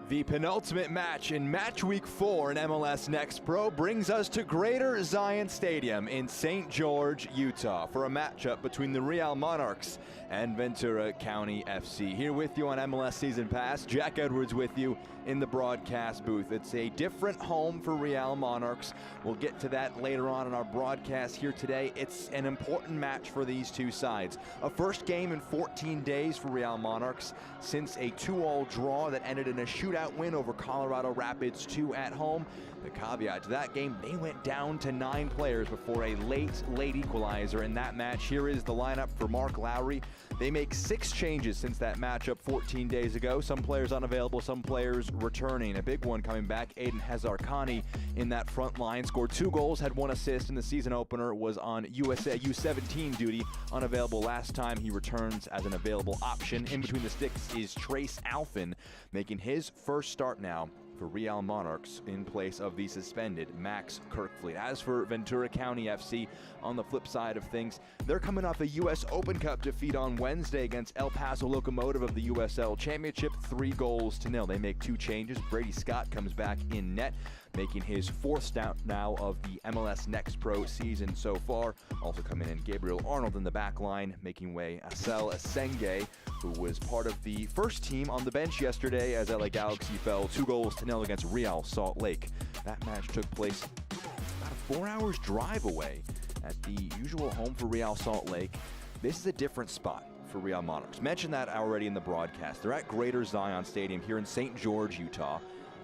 The penultimate match in match week 4 in MLS Next Pro brings us to Greater Zion Stadium in St. George, Utah for a matchup between the Real Monarchs and Ventura County FC. Here with you on MLS Season Pass, Jack Edwards with you in the broadcast booth. It's a different home for Real Monarchs. We'll get to that later on in our broadcast here today. It's an important match for these two sides. A first game in 14 days for Real Monarchs since a 2-2 draw that ended in a shootout win over Colorado Rapids 2 at home. The caveat to that game, they went down to 9 players before a late equalizer in that match. Here is the lineup for Mark Lowry. They make 6 changes since that matchup 14 days ago. Some players unavailable, some players returning. A big one coming back, Aiden Hazarkani in that front line. Scored 2 goals, had 1 assist in the season opener, was on USA U17 duty. Unavailable last time, he returns as an available option. In between the sticks is Trace Alphin, making his first start now for Real Monarchs in place of the suspended Max Kirkfleet. As for Ventura County FC, on the flip side of things, they're coming off a U.S. Open Cup defeat on Wednesday against El Paso Locomotive of the USL Championship, 3-0. They make 2 changes. Brady Scott comes back in net, making his 4th start now of the MLS Next Pro season so far. Also coming in Gabriel Arnold in the back line, making way Asel Asenge, who was part of the first team on the bench yesterday as LA Galaxy fell 2-0 against Real Salt Lake. That match took place about a 4 hours drive away at the usual home for Real Salt Lake. This is a different spot for Real Monarchs. Mentioned that already in the broadcast. They're at Greater Zion Stadium here in St. George, Utah.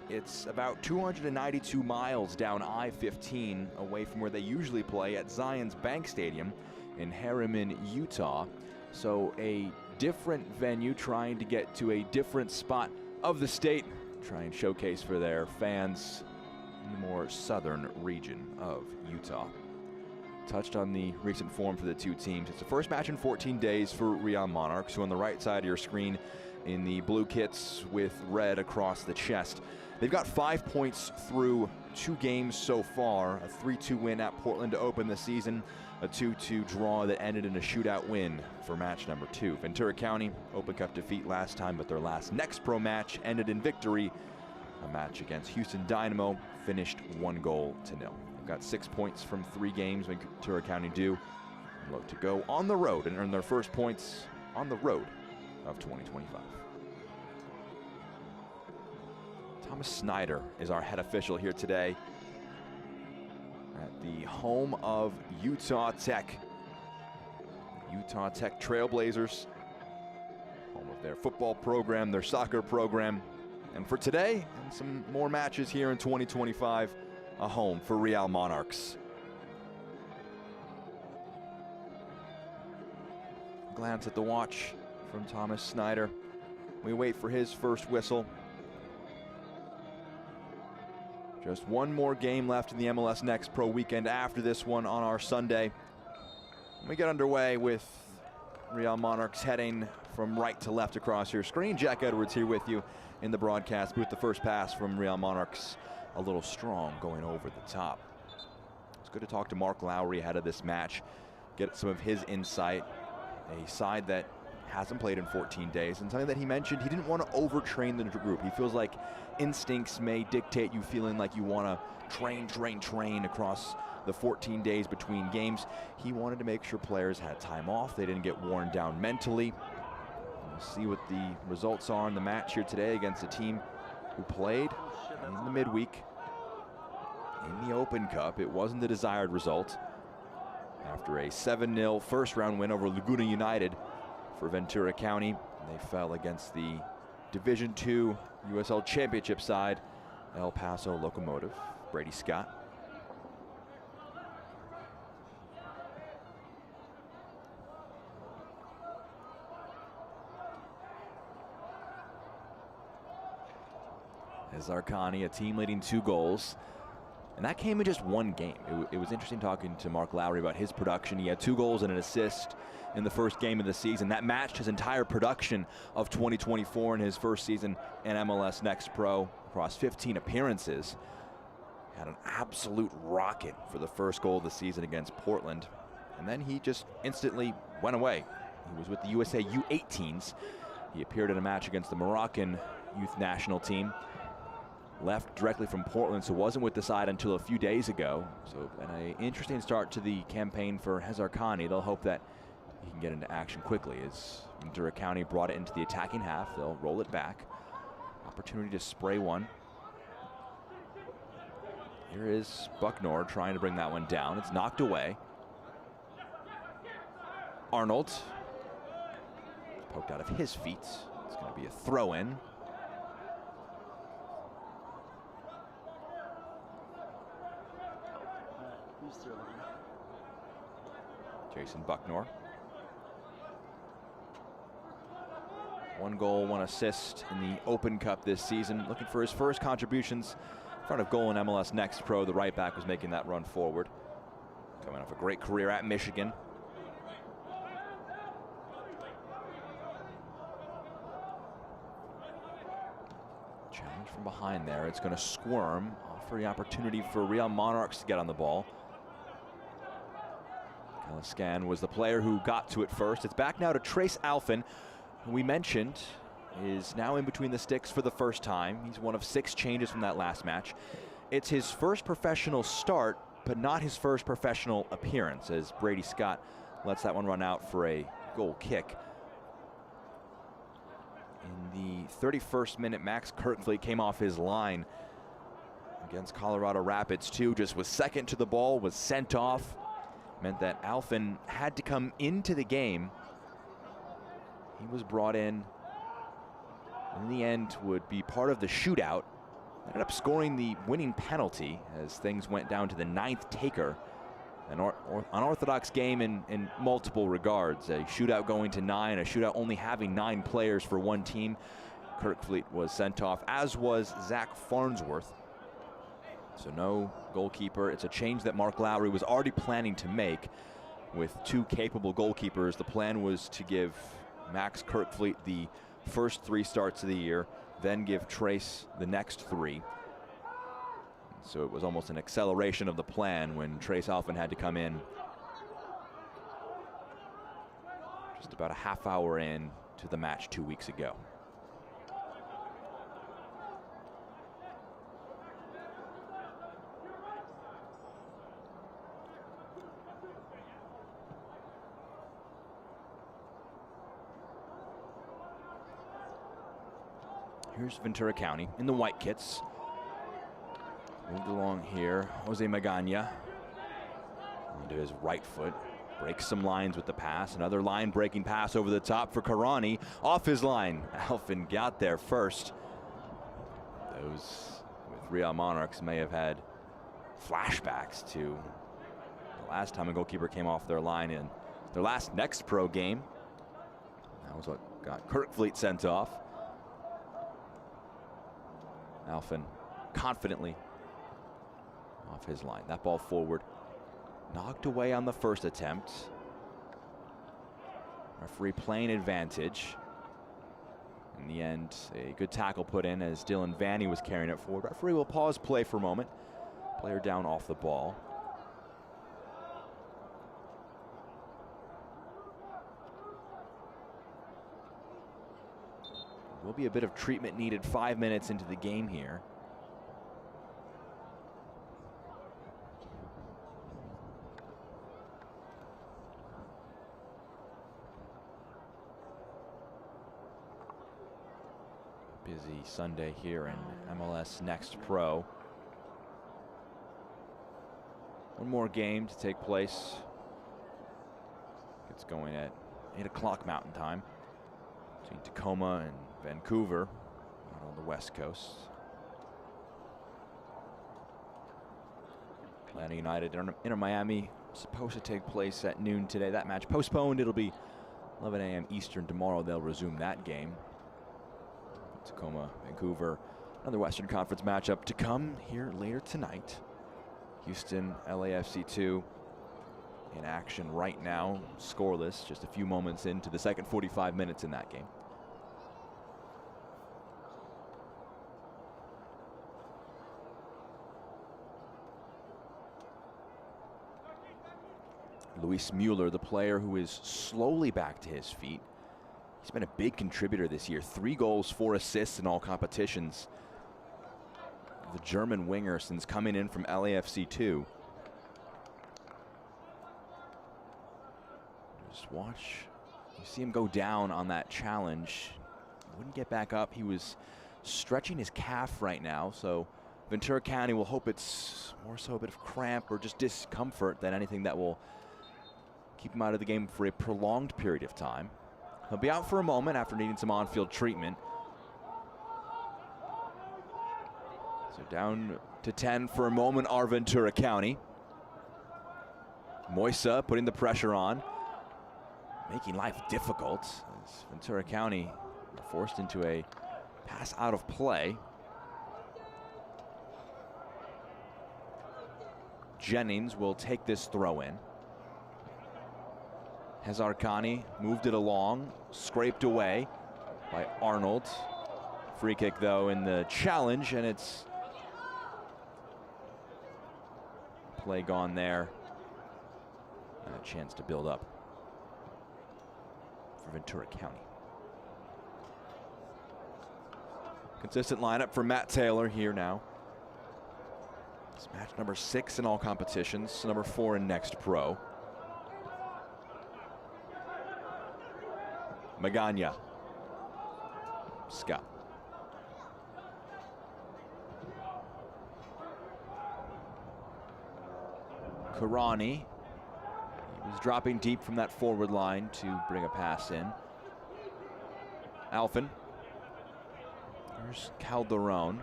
It's about 292 miles down I-15 away from where they usually play at Zion's Bank Stadium in Harriman, Utah. So a different venue, trying to get to a different spot of the state, try and showcase for their fans in the more southern region of Utah. Touched on the recent form for the two teams. It's the first match in 14 days for Real Monarchs, who on the right side of your screen in the blue kits with red across the chest. They've got 5 points through 2 games so far, a 3-2 win at Portland to open the season, a 2-2 draw that ended in a shootout win for match number 2. Ventura County, Open Cup defeat last time, but their last Next Pro match ended in victory. A match against Houston Dynamo finished 1-0. They've got 6 points from 3 games Ventura County do. Look to go on the road and earn their first points on the road of 2025. Thomas Snyder is our head official here today at the home of Utah Tech. Utah Tech Trailblazers, home of their football program, their soccer program. And for today, and some more matches here in 2025, a home for Real Monarchs. Glance at the watch from Thomas Snyder. We wait for his first whistle. Just 1 more game left in the MLS Next Pro weekend after this one on our Sunday. We get underway with Real Monarchs heading from right to left across your screen. Jack Edwards here with you in the broadcast booth. The first pass from Real Monarchs, a little strong, going over the top. It's good to talk to Mark Lowry ahead of this match, get some of his insight. A side that hasn't played in 14 days, and something that he mentioned, he didn't want to overtrain the group. He feels like instincts may dictate you feeling like you want to train across the 14 days between games. He wanted to make sure players had time off, they didn't get worn down mentally. We'll see what the results are in the match here today against a team who played in the midweek in the Open Cup. It wasn't the desired result after a 7-0 first-round win over Laguna United. For Ventura County, they fell against the Division II USL Championship side, El Paso Locomotive. Brady Scott. Hazarkani, a team leading 2 goals. And that came in just 1 game. It was interesting talking to Mark Lowry about his production. He had 2 goals and an assist in the first game of the season. That matched his entire production of 2024 in his first season in MLS Next Pro across 15 appearances. Had an absolute rocket for the first goal of the season against Portland. And then he just instantly went away He was with the USA U18s. He appeared in a match against the Moroccan youth national team. Left directly from Portland, so wasn't with the side until a few days ago. So an interesting start to the campaign for Hezar Khani. They'll hope that he can get into action quickly. As Ventura County brought it into the attacking half, they'll roll it back. Opportunity to spray one. Here is Bucknor trying to bring that one down. It's knocked away. Arnold poked out of his feet. It's going to be a throw-in. Jason Bucknor. 1 goal, 1 assist in the Open Cup this season. Looking for his first contributions in front of goal in MLS Next Pro. The right back was making that run forward. Coming off a great career at Michigan. Challenge from behind there. It's going to squirm, offer the opportunity for Real Monarchs to get on the ball. Scan was the player who got to it first. It's back now to Trace Alfin, who we mentioned is now in between the sticks for the first time. He's one of 6 changes from that last match. It's his first professional start, but not his first professional appearance, as Brady Scott lets that one run out for a goal kick. In the 31st minute, Max Kirkfleet came off his line against Colorado Rapids 2, just was second to the ball, was sent off. Meant that Alfin had to come into the game. He was brought in the end, would be part of the shootout. Ended up scoring the winning penalty as things went down to the 9th taker. An unorthodox game in multiple regards. A shootout going to 9, a shootout only having 9 players for one team. Kirkfleet was sent off, as was Zach Farnsworth. So no goalkeeper. It's a change that Mark Lowry was already planning to make with 2 capable goalkeepers. The plan was to give Max Kirkfleet the first 3 starts of the year, then give Trace the next 3. So it was almost an acceleration of the plan when Trace Alfin had to come in just about a half hour in to the match 2 weeks ago. Here's Ventura County in the white kits. Moved along here. Jose Magana onto his right foot. Breaks some lines with the pass. Another line breaking pass over the top for Karani. Off his line. Alfin got there first. Those with Real Monarchs may have had flashbacks to the last time a goalkeeper came off their line in their last Next Pro game. That was what got Kirkfleet sent off. Alfin confidently off his line. That ball forward, knocked away on the first attempt. Referee playing advantage. In the end, a good tackle put in as Dylan Vanny was carrying it forward. Referee will pause play for a moment. Player down off the ball. Will be a bit of treatment needed 5 minutes into the game here. Busy Sunday here in MLS Next Pro. One more game to take place. It's going at 8 o'clock Mountain Time between Tacoma and Vancouver out on the West Coast. Atlanta United Inter Miami supposed to take place at noon today. That match postponed. It'll be 11 a.m. Eastern tomorrow. They'll resume that game. Tacoma, Vancouver, another Western Conference matchup to come here later tonight. Houston, LAFC 2 in action right now, scoreless, just a few moments into the second 45 minutes in that game. Luis Mueller, the player who is slowly back to his feet. He's been a big contributor this year. 3 goals, 4 assists in all competitions. The German winger since coming in from LAFC 2. Just watch. You see him go down on that challenge. Wouldn't get back up. He was stretching his calf right now, so Ventura County will hope it's more so a bit of cramp or just discomfort than anything that will keep him out of the game for a prolonged period of time. He'll be out for a moment after needing some on-field treatment. So down to 10 for a moment are Ventura County. Moisa putting the pressure on, making life difficult as Ventura County are forced into a pass out of play. Jennings will take this throw in. Hezarkhani moved it along, scraped away by Arnold. Free kick though in the challenge, and it's play gone there. And a chance to build up for Ventura County. Consistent lineup for Matt Taylor here now. It's match number 6 in all competitions, number 4 in Next Pro. Magana. Scott. Karani. He was dropping deep from that forward line to bring a pass in. Alfin. There's Calderon.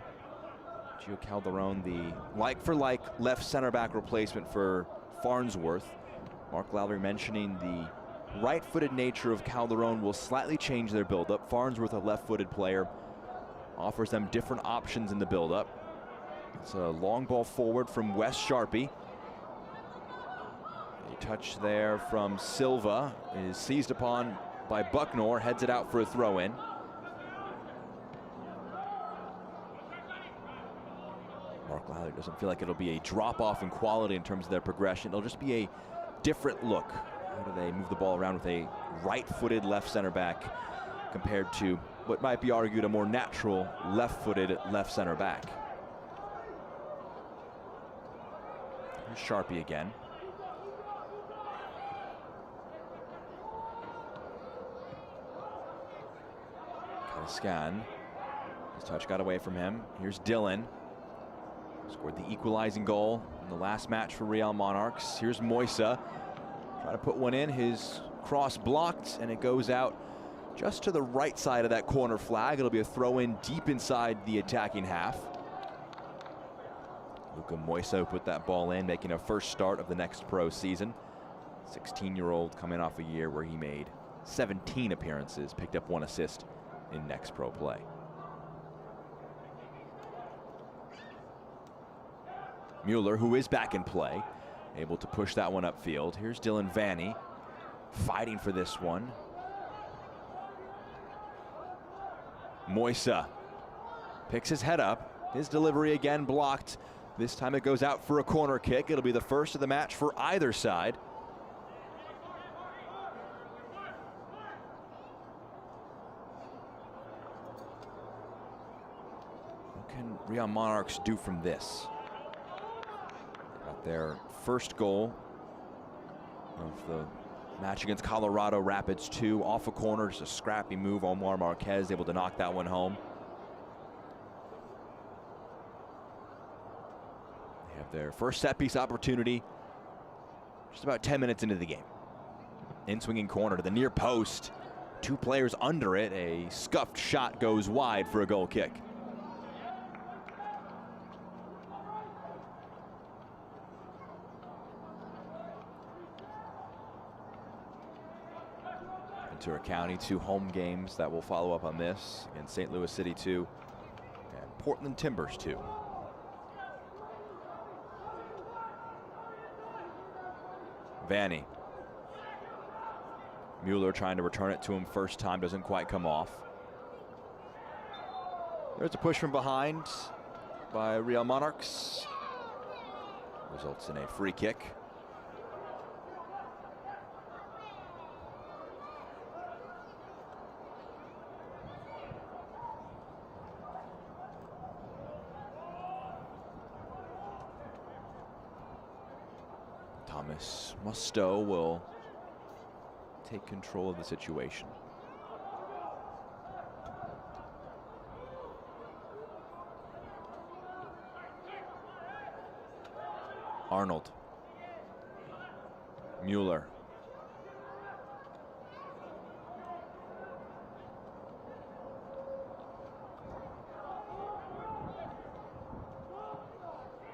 Gio Calderon, the like-for-like left center back replacement for Farnsworth. Mark Lowry mentioning the right-footed nature of Calderon will slightly change their build-up. Farnsworth, a left-footed player, offers them different options in the build-up. It's a long ball forward from Wes Sharpie. A touch there from Silva is seized upon by Bucknor, heads it out for a throw-in. Mark Lowry doesn't feel like it'll be a drop-off in quality in terms of their progression. It'll just be a different look. How do they move the ball around with a right-footed left center back compared to what might be argued a more natural left-footed left center back? Here's Sharpie again. Scan. His touch got away from him. Here's Dylan. Scored the equalizing goal in the last match for Real Monarchs. Here's Moisa. Trying to put one in. His cross blocked, and it goes out just to the right side of that corner flag. It'll be a throw in deep inside the attacking half. Luka Moisa put that ball in, making a first start of the Next Pro season. 16-year-old coming off a year where he made 17 appearances, picked up 1 assist in Next Pro play. Mueller, who is back in play, able to push that one upfield. Here's Dylan Vanny fighting for this one. Moisa picks his head up. His delivery again blocked. This time it goes out for a corner kick. It'll be the first of the match for either side. What can Real Monarchs do from this? Got their first goal of the match against Colorado Rapids 2 off a corner, just a scrappy move. Omar Marquez able to knock that one home. They have their first set piece opportunity just about 10 minutes into the game. In swinging corner to the near post. 2 players under it. A scuffed shot goes wide for a goal kick. Ventura County, 2 home games that will follow up on this against St. Louis City 2 and Portland Timbers 2. Vanny. Mueller trying to return it to him first time, doesn't quite come off. There's a push from behind by Real Monarchs. Results in a free kick. Thomas Musto will take control of the situation. Arnold. Mueller.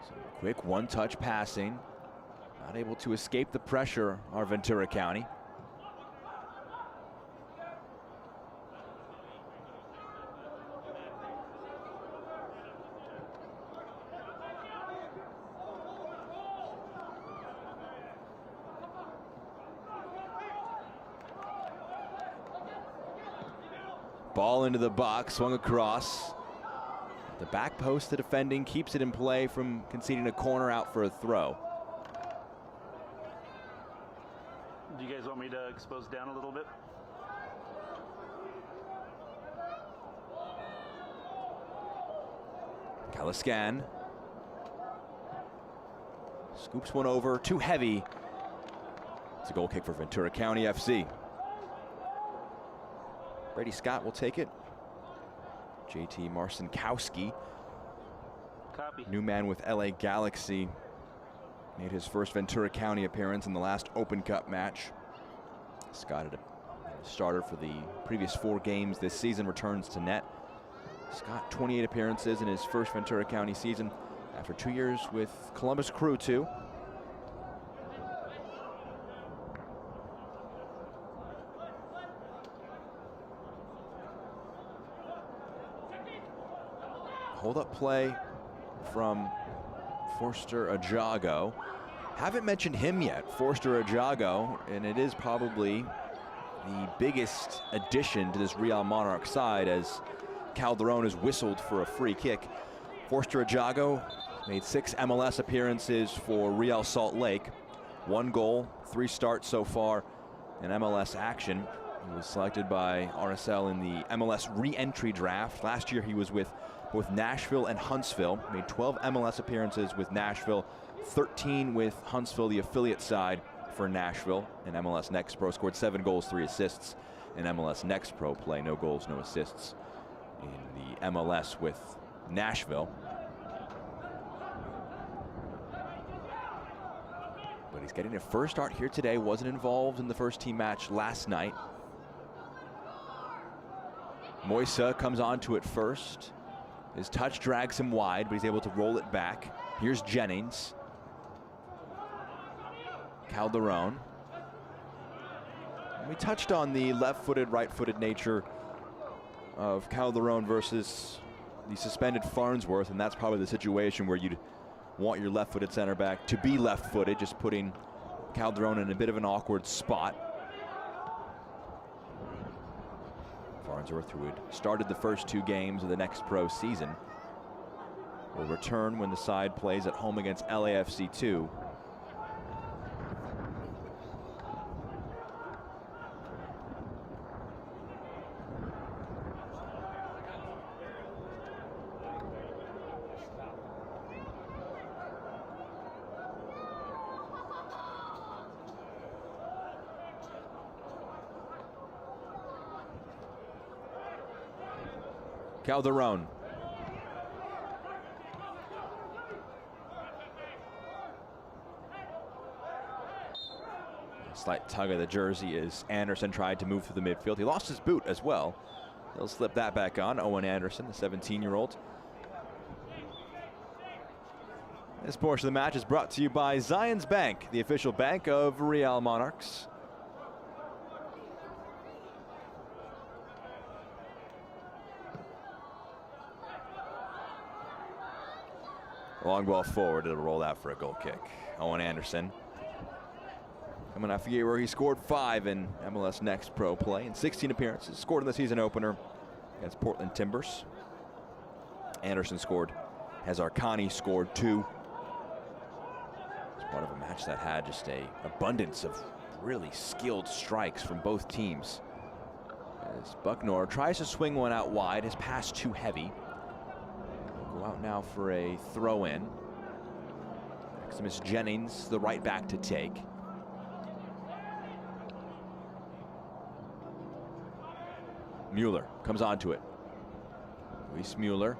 Some quick one-touch passing. Not able to escape the pressure, our Ventura County. Ball into the box, swung across. The back post, the defending keeps it in play from conceding a corner out for a throw. Do you guys want me to expose down a little bit? Caliscan scoops one over, too heavy. It's a goal kick for Ventura County FC. Brady Scott will take it. JT Marcinkowski, new man with LA Galaxy, made his first Ventura County appearance in the last Open Cup match. Scott had a starter for the previous 4 games this season, returns to net. Scott 28 appearances in his first Ventura County season after 2 years with Columbus Crew too. Hold-up play from Forster Ajago. Haven't mentioned him yet, Forster Ajago, and it is probably the biggest addition to this Real Monarchs side as Calderon is whistled for a free kick. Forster Ajago made 6 MLS appearances for Real Salt Lake. 1 goal, 3 starts so far in MLS action. He was selected by RSL in the MLS re-entry draft. Last year he was with both Nashville and Huntsville. Made 12 MLS appearances with Nashville, 13 with Huntsville, the affiliate side for Nashville. In MLS Next Pro, scored 7 goals, 3 assists in MLS Next Pro play. No goals, no assists in the MLS with Nashville. But he's getting a first start here today. Wasn't involved in the first team match last night. Moisa comes onto it first. His touch drags him wide, but he's able to roll it back. Here's Jennings. Calderon. We touched on the left-footed, right-footed nature of Calderon versus the suspended Farnsworth, and that's probably the situation where you'd want your left-footed center back to be left-footed, just putting Calderon in a bit of an awkward spot. Farnsworth, who had started the first 2 games of the Next Pro season, will return when the side plays at home against LAFC 2. Calderon. A slight tug of the jersey as Anderson tried to move through the midfield. He lost his boot as well. He'll slip that back on. Owen Anderson, the 17-year-old. This portion of the match is brought to you by Zions Bank, the official bank of Real Monarchs. Long ball forward, it'll roll out for a goal kick. Owen Anderson coming off a year where he scored 5 in MLS Next Pro play and 16 appearances. Scored in the season opener against Portland Timbers. Anderson scored as Arcani scored 2. It's part of a match that had just an abundance of really skilled strikes from both teams. As Bucknor tries to swing one out wide, his pass too heavy. Go out now for a throw-in. Maximus Jennings, the right back to take. Mueller comes onto it. Luis Mueller.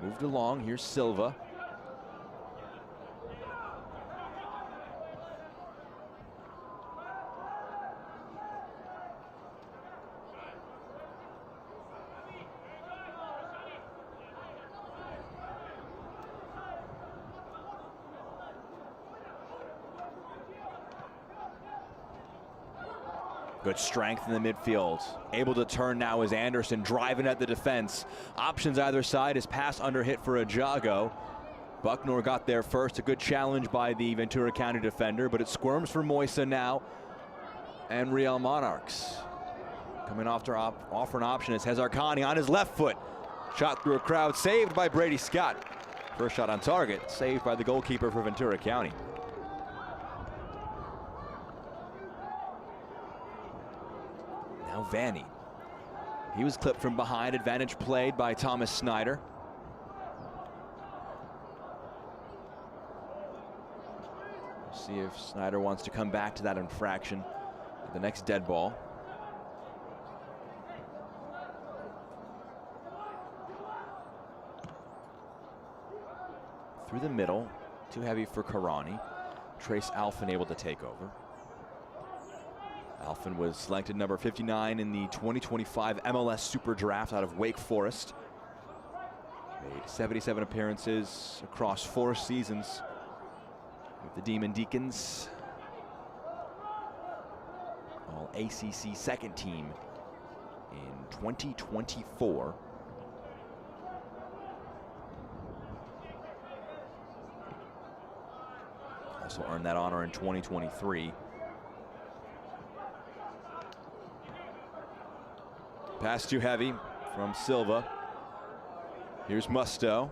Moved along, here's Silva. Good strength in the midfield. Able to turn now is Anderson, driving at the defense. Options either side, his pass under hit for Ajago. Bucknor got there first. A good challenge by the Ventura County defender, but it squirms for Moisa now. And Real Monarchs coming off to offer an option is Hezarkhani on his left foot. Shot through a crowd, saved by Brady Scott. First shot on target, saved by the goalkeeper for Ventura County. Now Vanny. He was clipped from behind. Advantage played by Thomas Snyder. See if Snyder wants to come back to that infraction. The next dead ball. Through the middle. Too heavy for Karani. Trace Alphen able to take over. Alphen was selected number 59 in the 2025 MLS Super Draft out of Wake Forest. Made 77 appearances across 4 seasons with the Demon Deacons. All ACC second team in 2024. Also earned that honor in 2023. Pass too heavy from Silva. Here's Musto.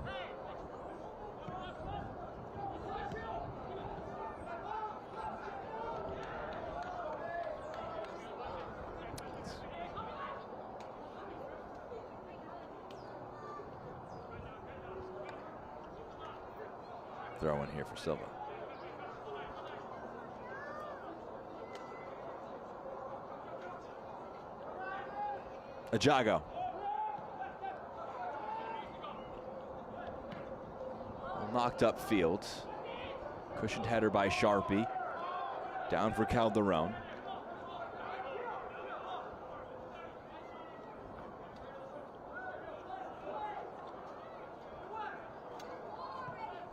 Throw in here for Silva. Ajago. Knocked up field. Cushioned header by Sharpie. Down for Calderon.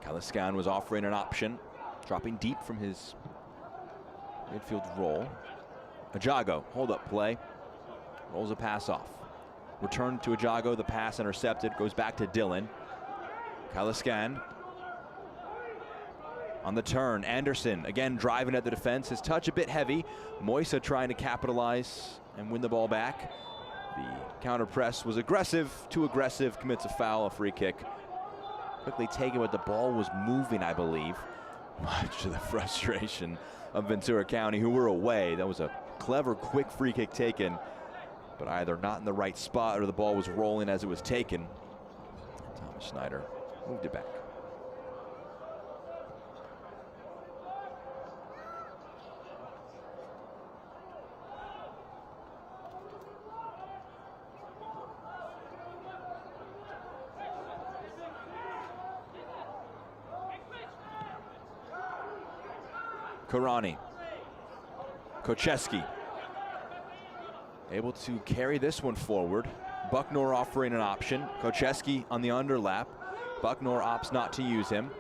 Kaliskan was offering an option, dropping deep from his midfield role. Ajago, hold up play. Rolls a pass off. Return to Ajago, the pass intercepted, goes back to Dylan. Kaliskan on the turn. Anderson again driving at the defense. His touch a bit heavy. Moisa trying to capitalize and win the ball back. The counter press was aggressive, too aggressive, commits a foul, a free kick. Quickly taken, but the ball was moving, I believe. Much to the frustration of Ventura County, who were away. That was a clever, quick free kick taken, but either not in the right spot or the ball was rolling as it was taken. Thomas Snyder moved it back. Karani. Kocheski able to carry this one forward. Bucknor offering an option. Kocheski on the underlap. Bucknor opts not to use him.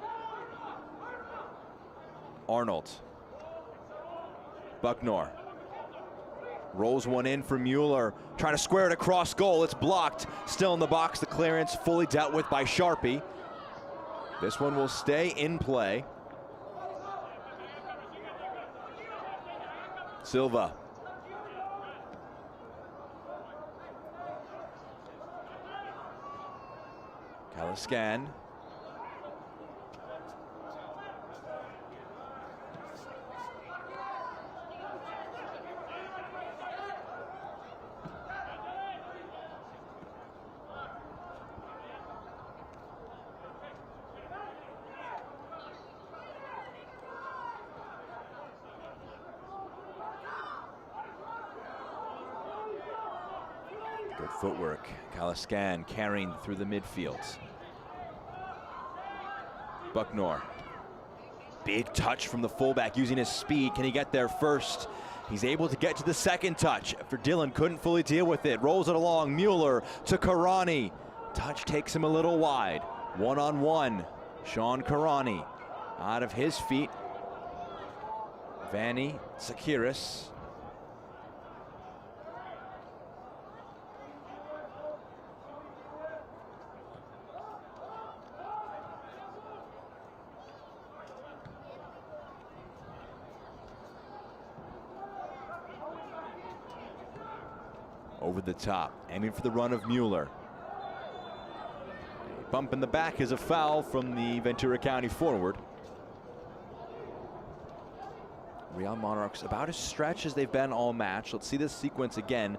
Arnold. Bucknor rolls one in for Mueller. Trying to square it across goal. It's blocked. Still in the box. The clearance fully dealt with by Sharpie. This one will stay in play. Silva. Kaliskan. Good footwork. Kalaskan carrying through the midfield. Bucknor. Big touch from the fullback using his speed. Can he get there first? He's able to get to the second touch after Dylan couldn't fully deal with it. Rolls it along. Mueller to Karani. Touch takes him a little wide. One-on-one. Sean Karani out of his feet. Vanni Sakiris. Over the top, aiming for the run of Mueller. A bump in the back is a foul from the Ventura County forward. Real Monarchs about as stretched as they've been all match. Let's see this sequence again.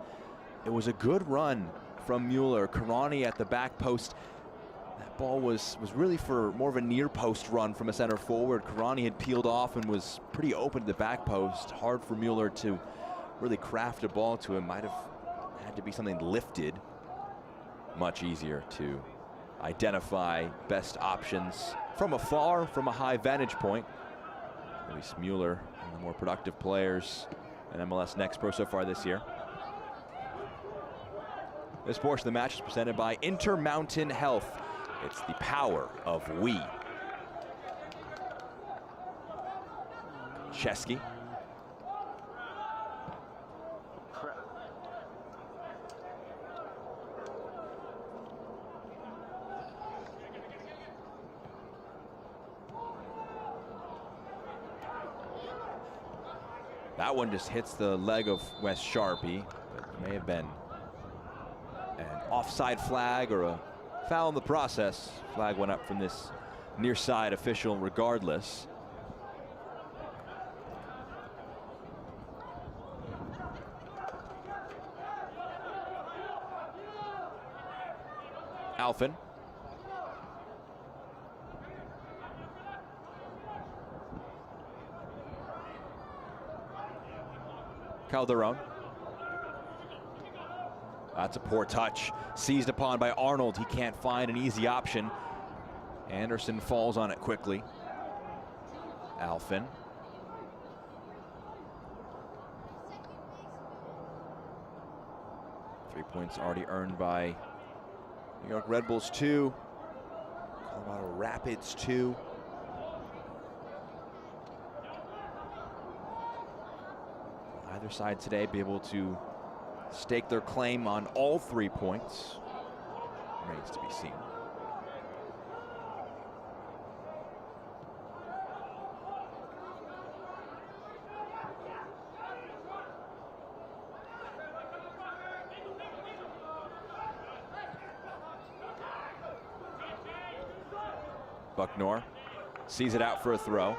It was a good run from Mueller. Karani at the back post. That ball was really for more of a near post run from a center forward. Karani had peeled off and was pretty open to the back post. Hard for Mueller to really craft a ball to him. Might have had to be something lifted. Much easier to identify best options from afar, from a high vantage point. Luis Mueller, one of the more productive players in MLS Next Pro so far this year. This portion of the match is presented by Intermountain Health. It's the power of we. Chesky. That one just hits the leg of Wes Sharpie, but it may have been an offside flag or a foul in the process. Flag went up from this near side official regardless. Alphen. Calderon. That's a poor touch. Seized upon by Arnold. He can't find an easy option. Anderson falls on it quickly. Alphen. Three points already earned by New York Red Bulls 2. Colorado Rapids 2. Either side today be able to stake their claim on all 3 points. Remains to be seen. Bucknor sees it out for a throw.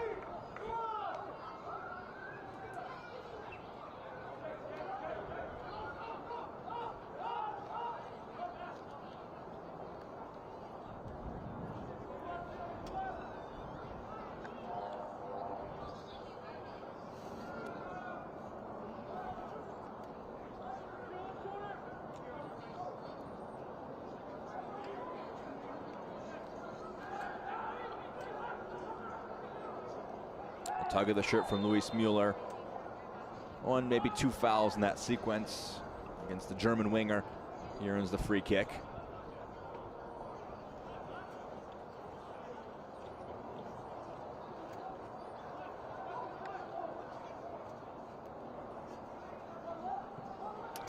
Tug of the shirt from Luis Mueller. One, maybe 2 fouls in that sequence against the German winger. He earns the free kick.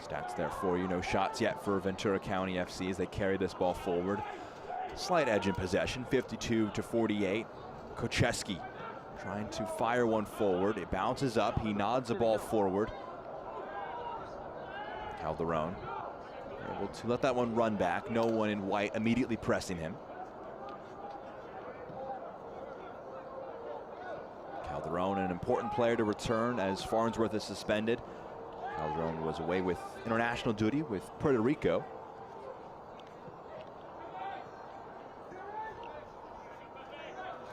Stats there for you. No shots yet for Ventura County FC as they carry this ball forward. Slight edge in possession, 52-48. Kocheski trying to fire one forward. It bounces up. He nods the ball forward. Calderon able to let that one run back. No one in white immediately pressing him. Calderon, an important player to return as Farnsworth is suspended. Calderon was away with international duty with Puerto Rico.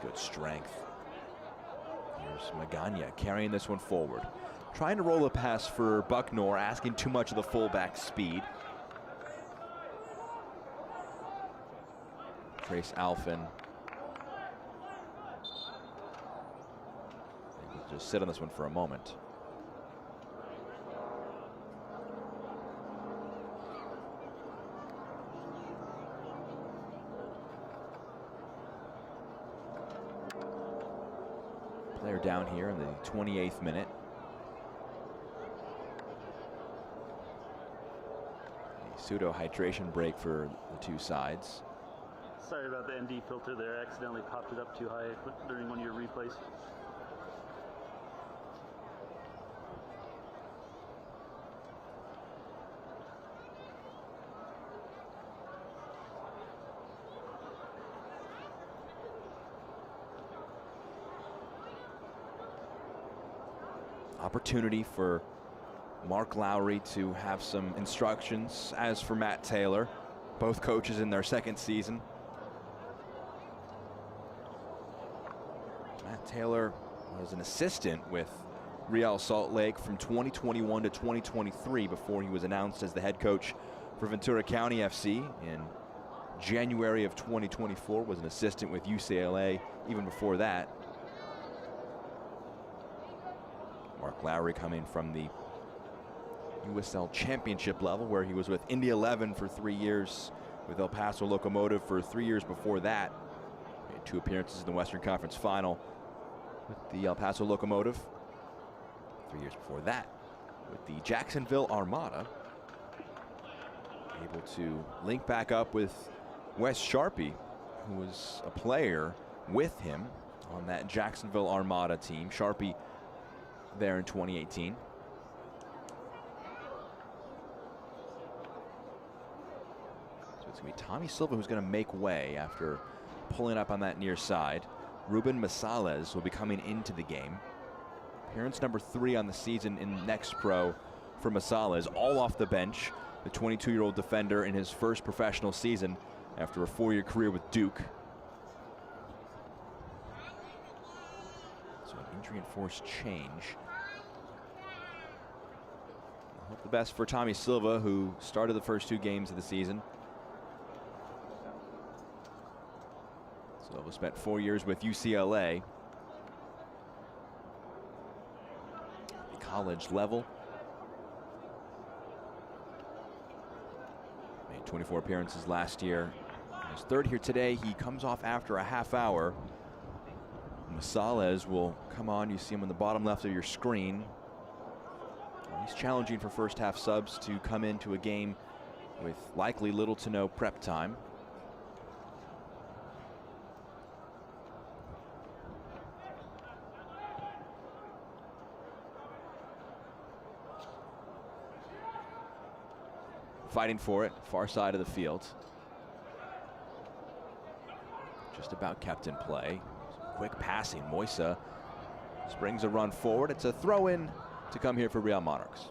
Good strength. Here's Magana carrying this one forward. Trying to roll a pass for Bucknor, asking too much of the fullback speed. Trace Alfin. We'll just sit on this one for a moment. Player down here in the 28th minute. A pseudo hydration break for the two sides. Sorry about the ND filter there. I accidentally popped it up too high during one of your replays. Opportunity for Mark Lowry to have some instructions, as for Matt Taylor, both coaches in their second season. Matt Taylor was an assistant with Real Salt Lake from 2021 to 2023 before he was announced as the head coach for Ventura County FC in January of 2024. Was an assistant with UCLA even before that. Mark Lowry coming from the USL Championship level, where he was with Indy 11 for 3 years, with El Paso Locomotive for 3 years before that. Made 2 appearances in the Western Conference Final with the El Paso Locomotive. 3 years before that with the Jacksonville Armada. Able to link back up with Wes Sharpie, who was a player with him on that Jacksonville Armada team. Sharpie there in 2018. So it's going to be Tommy Silva who's going to make way after pulling up on that near side. Ruben Masales will be coming into the game. Appearance number 3 on the season in Next Pro for Masales, all off the bench. The 22-year-old defender in his first professional season after a 4-year career with Duke. So an injury-enforced change. I hope the best for Tommy Silva, who started the first 2 games of the season. Silva spent 4 years with UCLA. The college level. Made 24 appearances last year. His 3rd here today. He comes off after a half hour. Masales will come on. You see him on the bottom left of your screen. He's challenging for first half subs to come into a game with likely little to no prep time. Fighting for it, far side of the field. Just about kept in play. Quick passing. Moisa springs a run forward. It's a throw in to come here for Real Monarchs.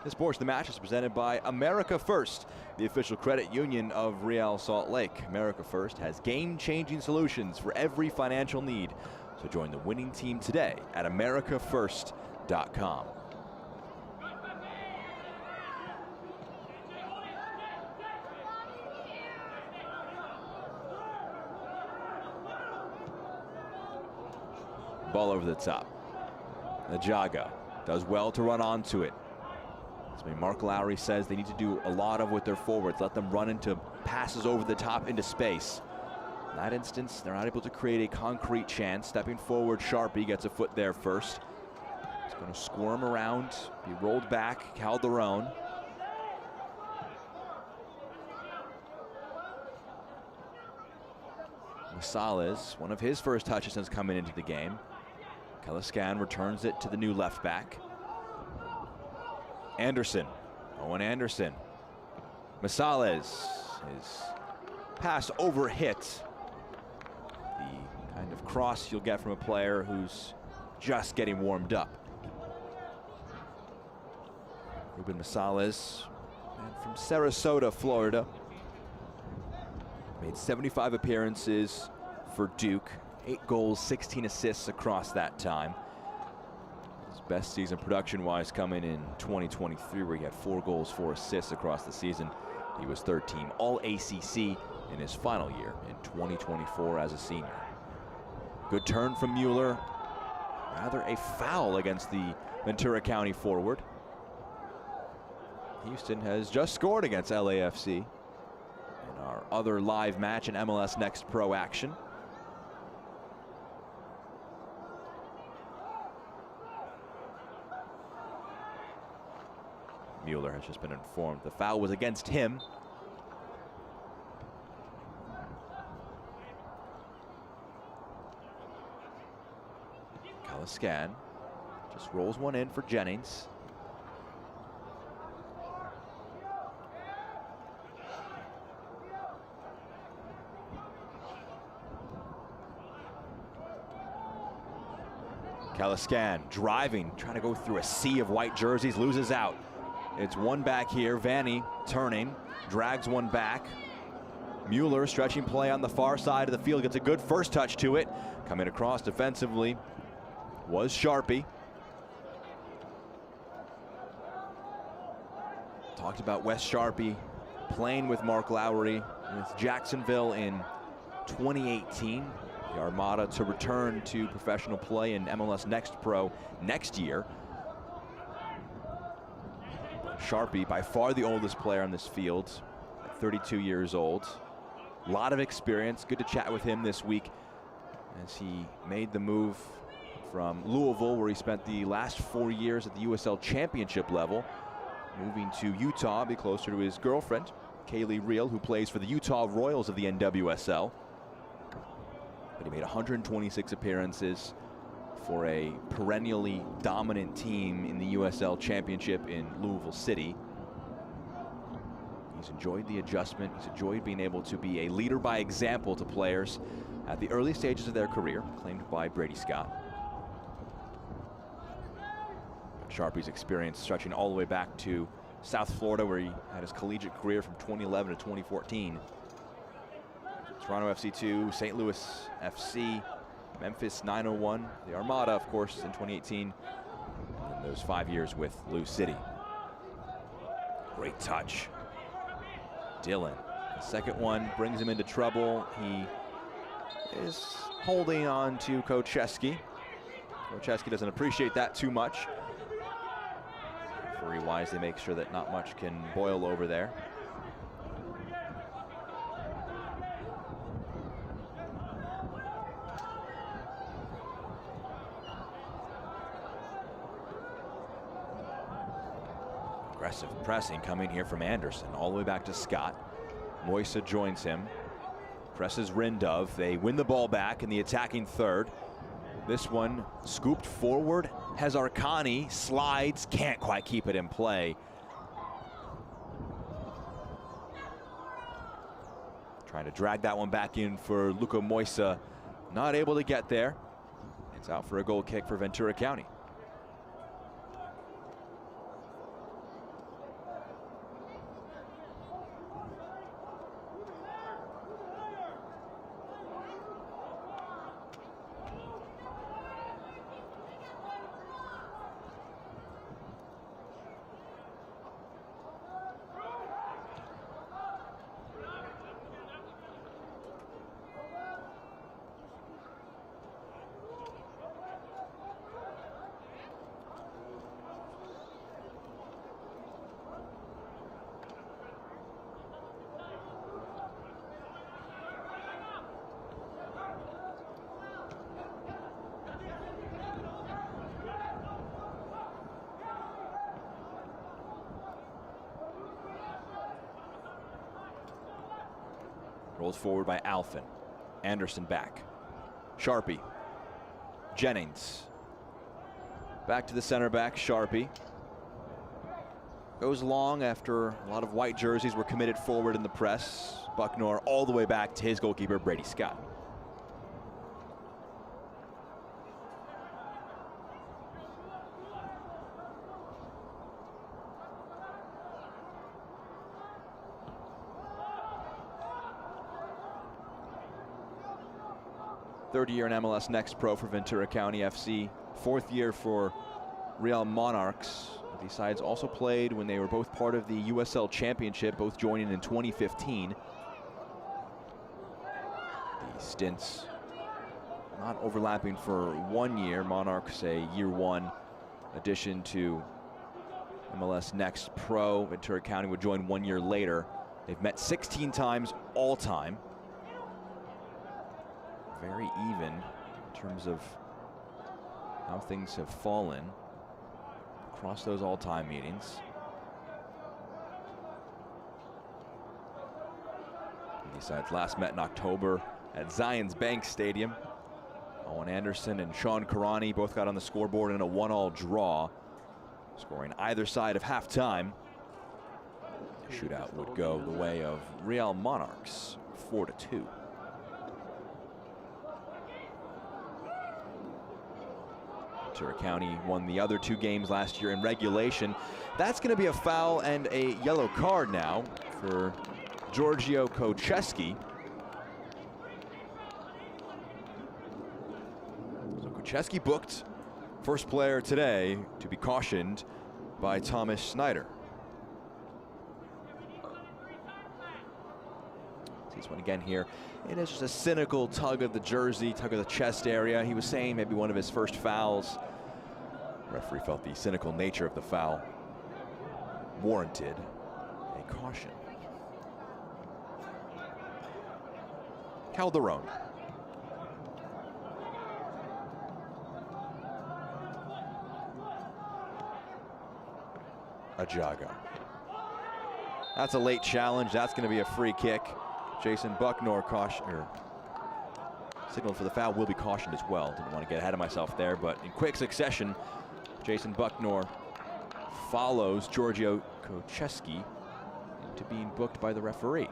This portion of the match is presented by America First, the official credit union of Real Salt Lake. America First has game-changing solutions for every financial need. So join the winning team today at americafirst.com. Ball over the top. Najaga does well to run onto it. Mark Lowry says they need to do a lot of with their forwards. Let them run into passes over the top into space. In that instance, they're not able to create a concrete chance. Stepping forward, Sharpie gets a foot there first. He's going to squirm around, be rolled back. Calderon. Masales, one of his first touches since coming into the game. Keliscan returns it to the new left back. Anderson, Owen Anderson. Masales, his pass over hit. The kind of cross you'll get from a player who's just getting warmed up. Ruben Masales, man from Sarasota, Florida. Made 75 appearances for Duke. 8 goals, 16 assists across that time. His best season production-wise coming in 2023, where he had 4 goals, 4 assists across the season. He was 3rd team All-ACC in his final year in 2024 as a senior. Good turn from Mueller. Rather a foul against the Ventura County forward. Houston has just scored against LAFC in our other live match in MLS Next Pro action. Mueller has just been informed the foul was against him. Calascan just rolls one in for Jennings. Calascan driving, trying to go through a sea of white jerseys, loses out. It's one back here. Vanny turning, drags one back. Mueller stretching play on the far side of the field, gets a good first touch to it. Coming across defensively was Sharpie. Talked about Wes Sharpie playing with Mark Lowry with Jacksonville in 2018. The Armada to return to professional play in MLS Next Pro next year. Sharpie, by far the oldest player on this field, at 32 years old. A lot of experience. Good to chat with him this week as he made the move from Louisville, where he spent the last 4 years at the USL Championship level, moving to Utah, be closer to his girlfriend, Kaylee Reel, who plays for the Utah Royals of the NWSL. But he made 126 appearances for a perennially dominant team in the USL Championship in Louisville City. He's enjoyed the adjustment. He's enjoyed being able to be a leader by example to players at the early stages of their career, claimed by Brady Scott. Sharpie's experience stretching all the way back to South Florida, where he had his collegiate career from 2011 to 2014. Toronto FC 2, St. Louis FC, Memphis 901, the Armada, of course, in 2018, and those 5 years with Lou City. Great touch. Dylan, the second one brings him into trouble. He is holding on to Kocheski. Kocheski doesn't appreciate that too much. Referee wisely makes sure that not much can boil over there. Aggressive pressing coming here from Anderson, all the way back to Scott. Moisa joins him. Presses Rindov. They win the ball back in the attacking third. This one scooped forward. Has Arcani, slides, can't quite keep it in play. Trying to drag that one back in for Luka Moisa. Not able to get there. It's out for a goal kick for Ventura County. Rolls forward by Alphin. Anderson back. Sharpie. Jennings. Back to the center back, Sharpie. Goes long after a lot of white jerseys were committed forward in the press. Bucknor all the way back to his goalkeeper, Brady Scott. Third year in MLS Next Pro for Ventura County FC. Fourth year for Real Monarchs. These sides also played when they were both part of the USL Championship, both joining in 2015. These stints not overlapping for 1 year. Monarchs a year one addition to MLS NEXT Pro. Ventura County would join 1 year later. They've met 16 times all time. Very even in terms of how things have fallen across those all-time meetings. These sides last met in October at Zions Bank Stadium. Owen Anderson and Sean Karani both got on the scoreboard in a 1-1 draw, scoring either side of halftime. The shootout would go the way of Real Monarchs, 4-2. Ventura County won the other 2 games last year in regulation. That's going to be a foul and a yellow card now for Giorgio Kocheski. So Kocheski booked, first player today to be cautioned by Thomas Snyder. See this one again here. It is just a cynical tug of the jersey, tug of the chest area. He was saying maybe one of his first fouls. The referee felt the cynical nature of the foul warranted a caution. Calderon. Ajaga. That's a late challenge. That's going to be a free kick. Jason Bucknor signaled for the foul, will be cautioned as well. Didn't want to get ahead of myself there, but in quick succession, Jason Bucknor follows Giorgio Kocheski into being booked by the referee.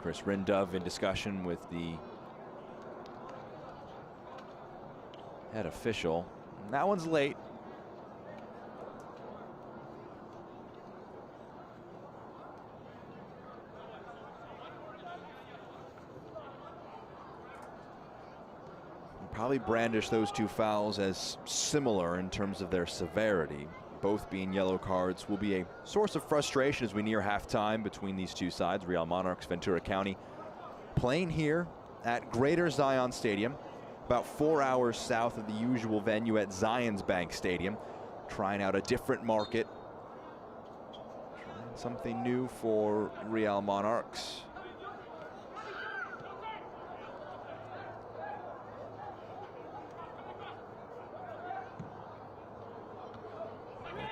Chris Rindove in discussion with the head official. And that one's late. Probably brandish those 2 fouls as similar in terms of their severity. Both being yellow cards will be a source of frustration as we near halftime between these 2 sides. Real Monarchs, Ventura County, playing here at Greater Zion Stadium, about 4 hours south of the usual venue at Zions Bank Stadium. Trying out a different market, trying something new for Real Monarchs.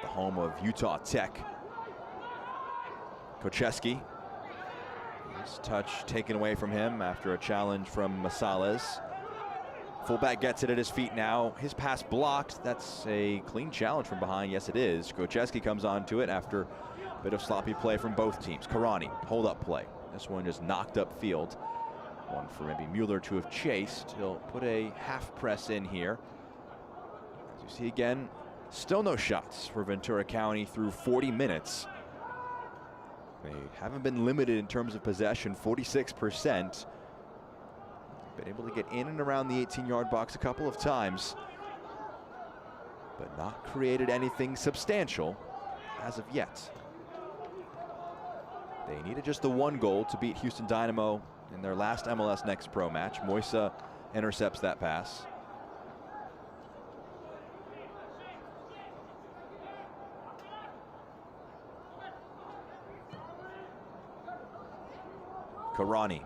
Home of Utah Tech. Kocheski. His touch taken away from him after a challenge from Masales. Fullback gets it at his feet now. His pass blocked. That's a clean challenge from behind. Yes, it is. Kocheski comes onto it after a bit of sloppy play from both teams. Karani, hold up play. This one just knocked up field. One for maybe Mueller to have chased. He'll put a half press in here. As you see again, still no shots for Ventura County through 40 minutes. They haven't been limited in terms of possession, 46%. Been able to get in and around the 18-yard box a couple of times, but not created anything substantial as of yet. They needed just the 1 goal to beat Houston Dynamo in their last MLS NEXT Pro match. Moisa intercepts that pass. Karani.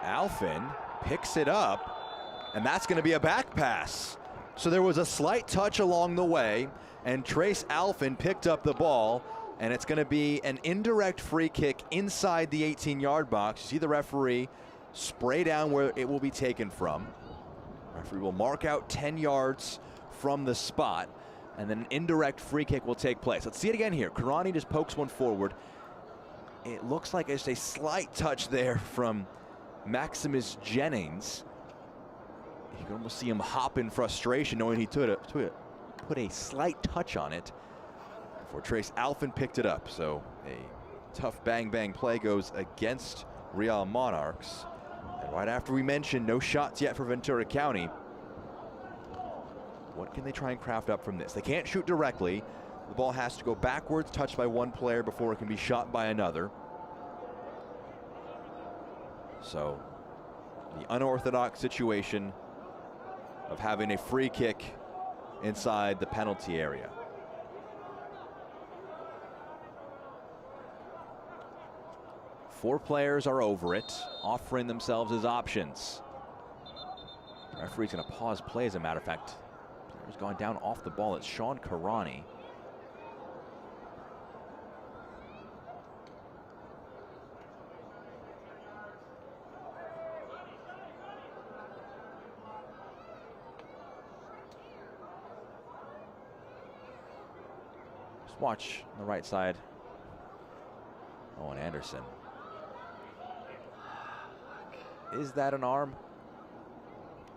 Alfin picks it up, and that's going to be a back pass. So there was a slight touch along the way, and Trace Alfin picked up the ball, and it's going to be an indirect free kick inside the 18-yard box. You see the referee spray down where it will be taken from. Referee will mark out 10 yards from the spot, and then an indirect free kick will take place. Let's see it again here. Karani just pokes one forward. It looks like it's a slight touch there from Maximus Jennings. You can almost see him hop in frustration, knowing he put a slight touch on it before Trace Alfin picked it up. So a tough bang-bang play goes against Real Monarchs. And right after we mentioned no shots yet for Ventura County, what can they try and craft up from this? They can't shoot directly. The ball has to go backwards, touched by one player before it can be shot by another. So the unorthodox situation of having a free kick inside the penalty area. Four players are over it, offering themselves as options. The referee's going to pause play, as a matter of fact. Player's gone down off the ball. It's Sean Karani. Just watch on the right side. Owen Anderson. Is that an arm?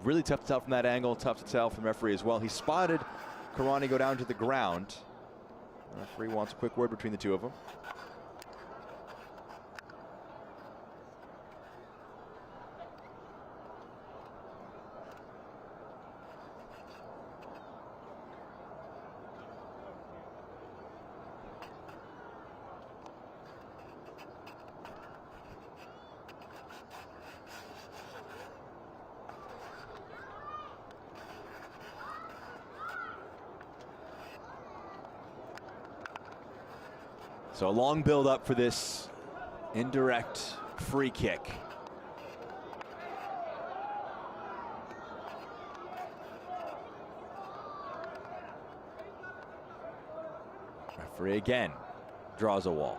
Really tough to tell from that angle, tough to tell from the referee as well. He spotted Karani go down to the ground. The referee wants a quick word between the two of them. So a long build up for this indirect free kick. Referee again draws a wall.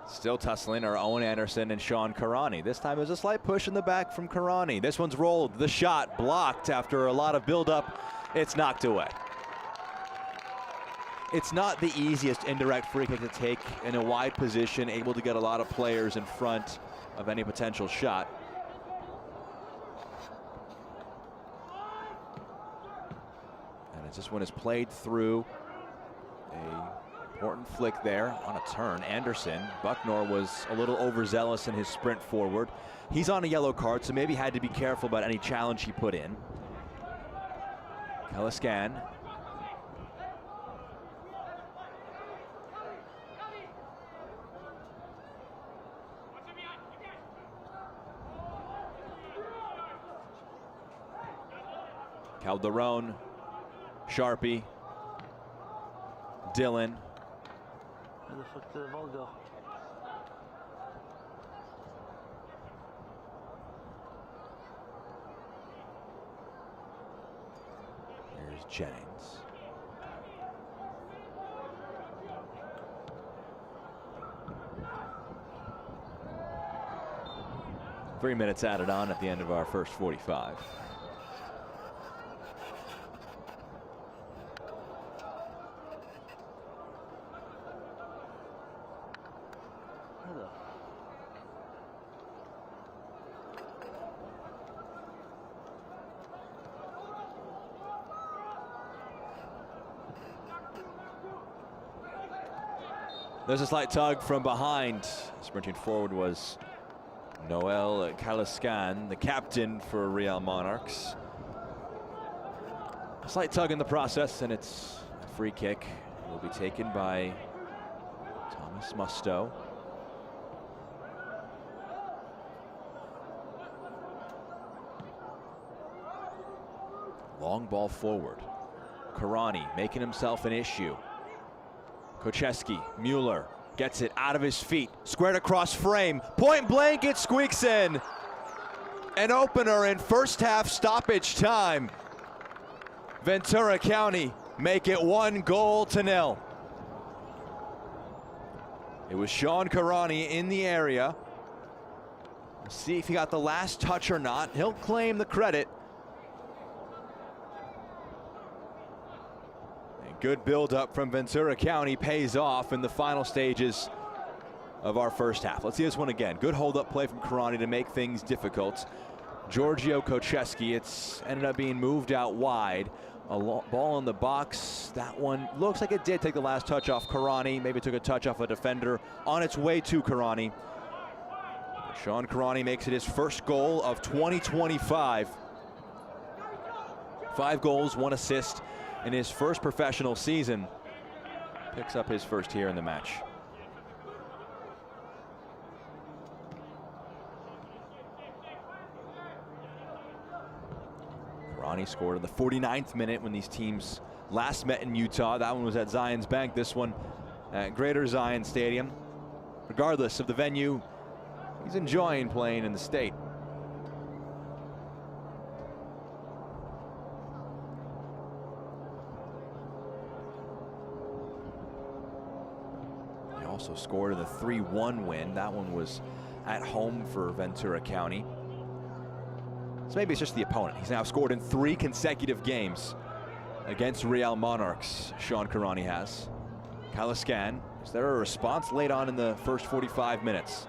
Still tussling are Owen Anderson and Sean Karani. This time it was a slight push in the back from Karani. This one's rolled. The shot blocked after a lot of buildup. It's knocked away. It's not the easiest indirect free kick to take in a wide position, able to get a lot of players in front of any potential shot. And it's just when it's played through. Important flick there on a turn. Anderson, Bucknor was a little overzealous in his sprint forward. He's on a yellow card, so maybe had to be careful about any challenge he put in. Kalaskan. Calderon, Sharpie, Dylan. Where the fuck did the ball go? Here's Jennings. Three minutes added on at the end of our first 45. There's a slight tug from behind. Sprinting forward was Noel Kalaskan, the captain for Real Monarchs. A slight tug in the process, and it's a free kick. It will be taken by Thomas Musto. Long ball forward. Karani making himself an issue. Kocheski, Mueller gets it out of his feet, squared across frame, point blank, it squeaks in. An opener in first half stoppage time. Ventura County make it 1-0. It was Sean Karani in the area. We'll see if he got the last touch or not. He'll claim the credit. Good build-up from Ventura County pays off in the final stages of our first half. Let's see this one again. Good hold-up play from Karani to make things difficult. Giorgio Kocheski, it's ended up being moved out wide. A ball in the box. That one looks like it did take the last touch off Karani. Maybe took a touch off a defender on its way to Karani. Sean Karani makes it his first goal of 2025. 5 goals, 1 assist in his first professional season. Picks up his first here in the match. Karani scored in the 49th minute when these teams last met in Utah. That one was at Zions Bank, this one at Greater Zion Stadium. Regardless of the venue, he's enjoying playing in the state. He also scored in the 3-1 win. That one was at home for Ventura County. So maybe it's just the opponent. He's now scored in 3 consecutive games against Real Monarchs. Sean Karani has. Kalaskan, is there a response late on in the first 45 minutes?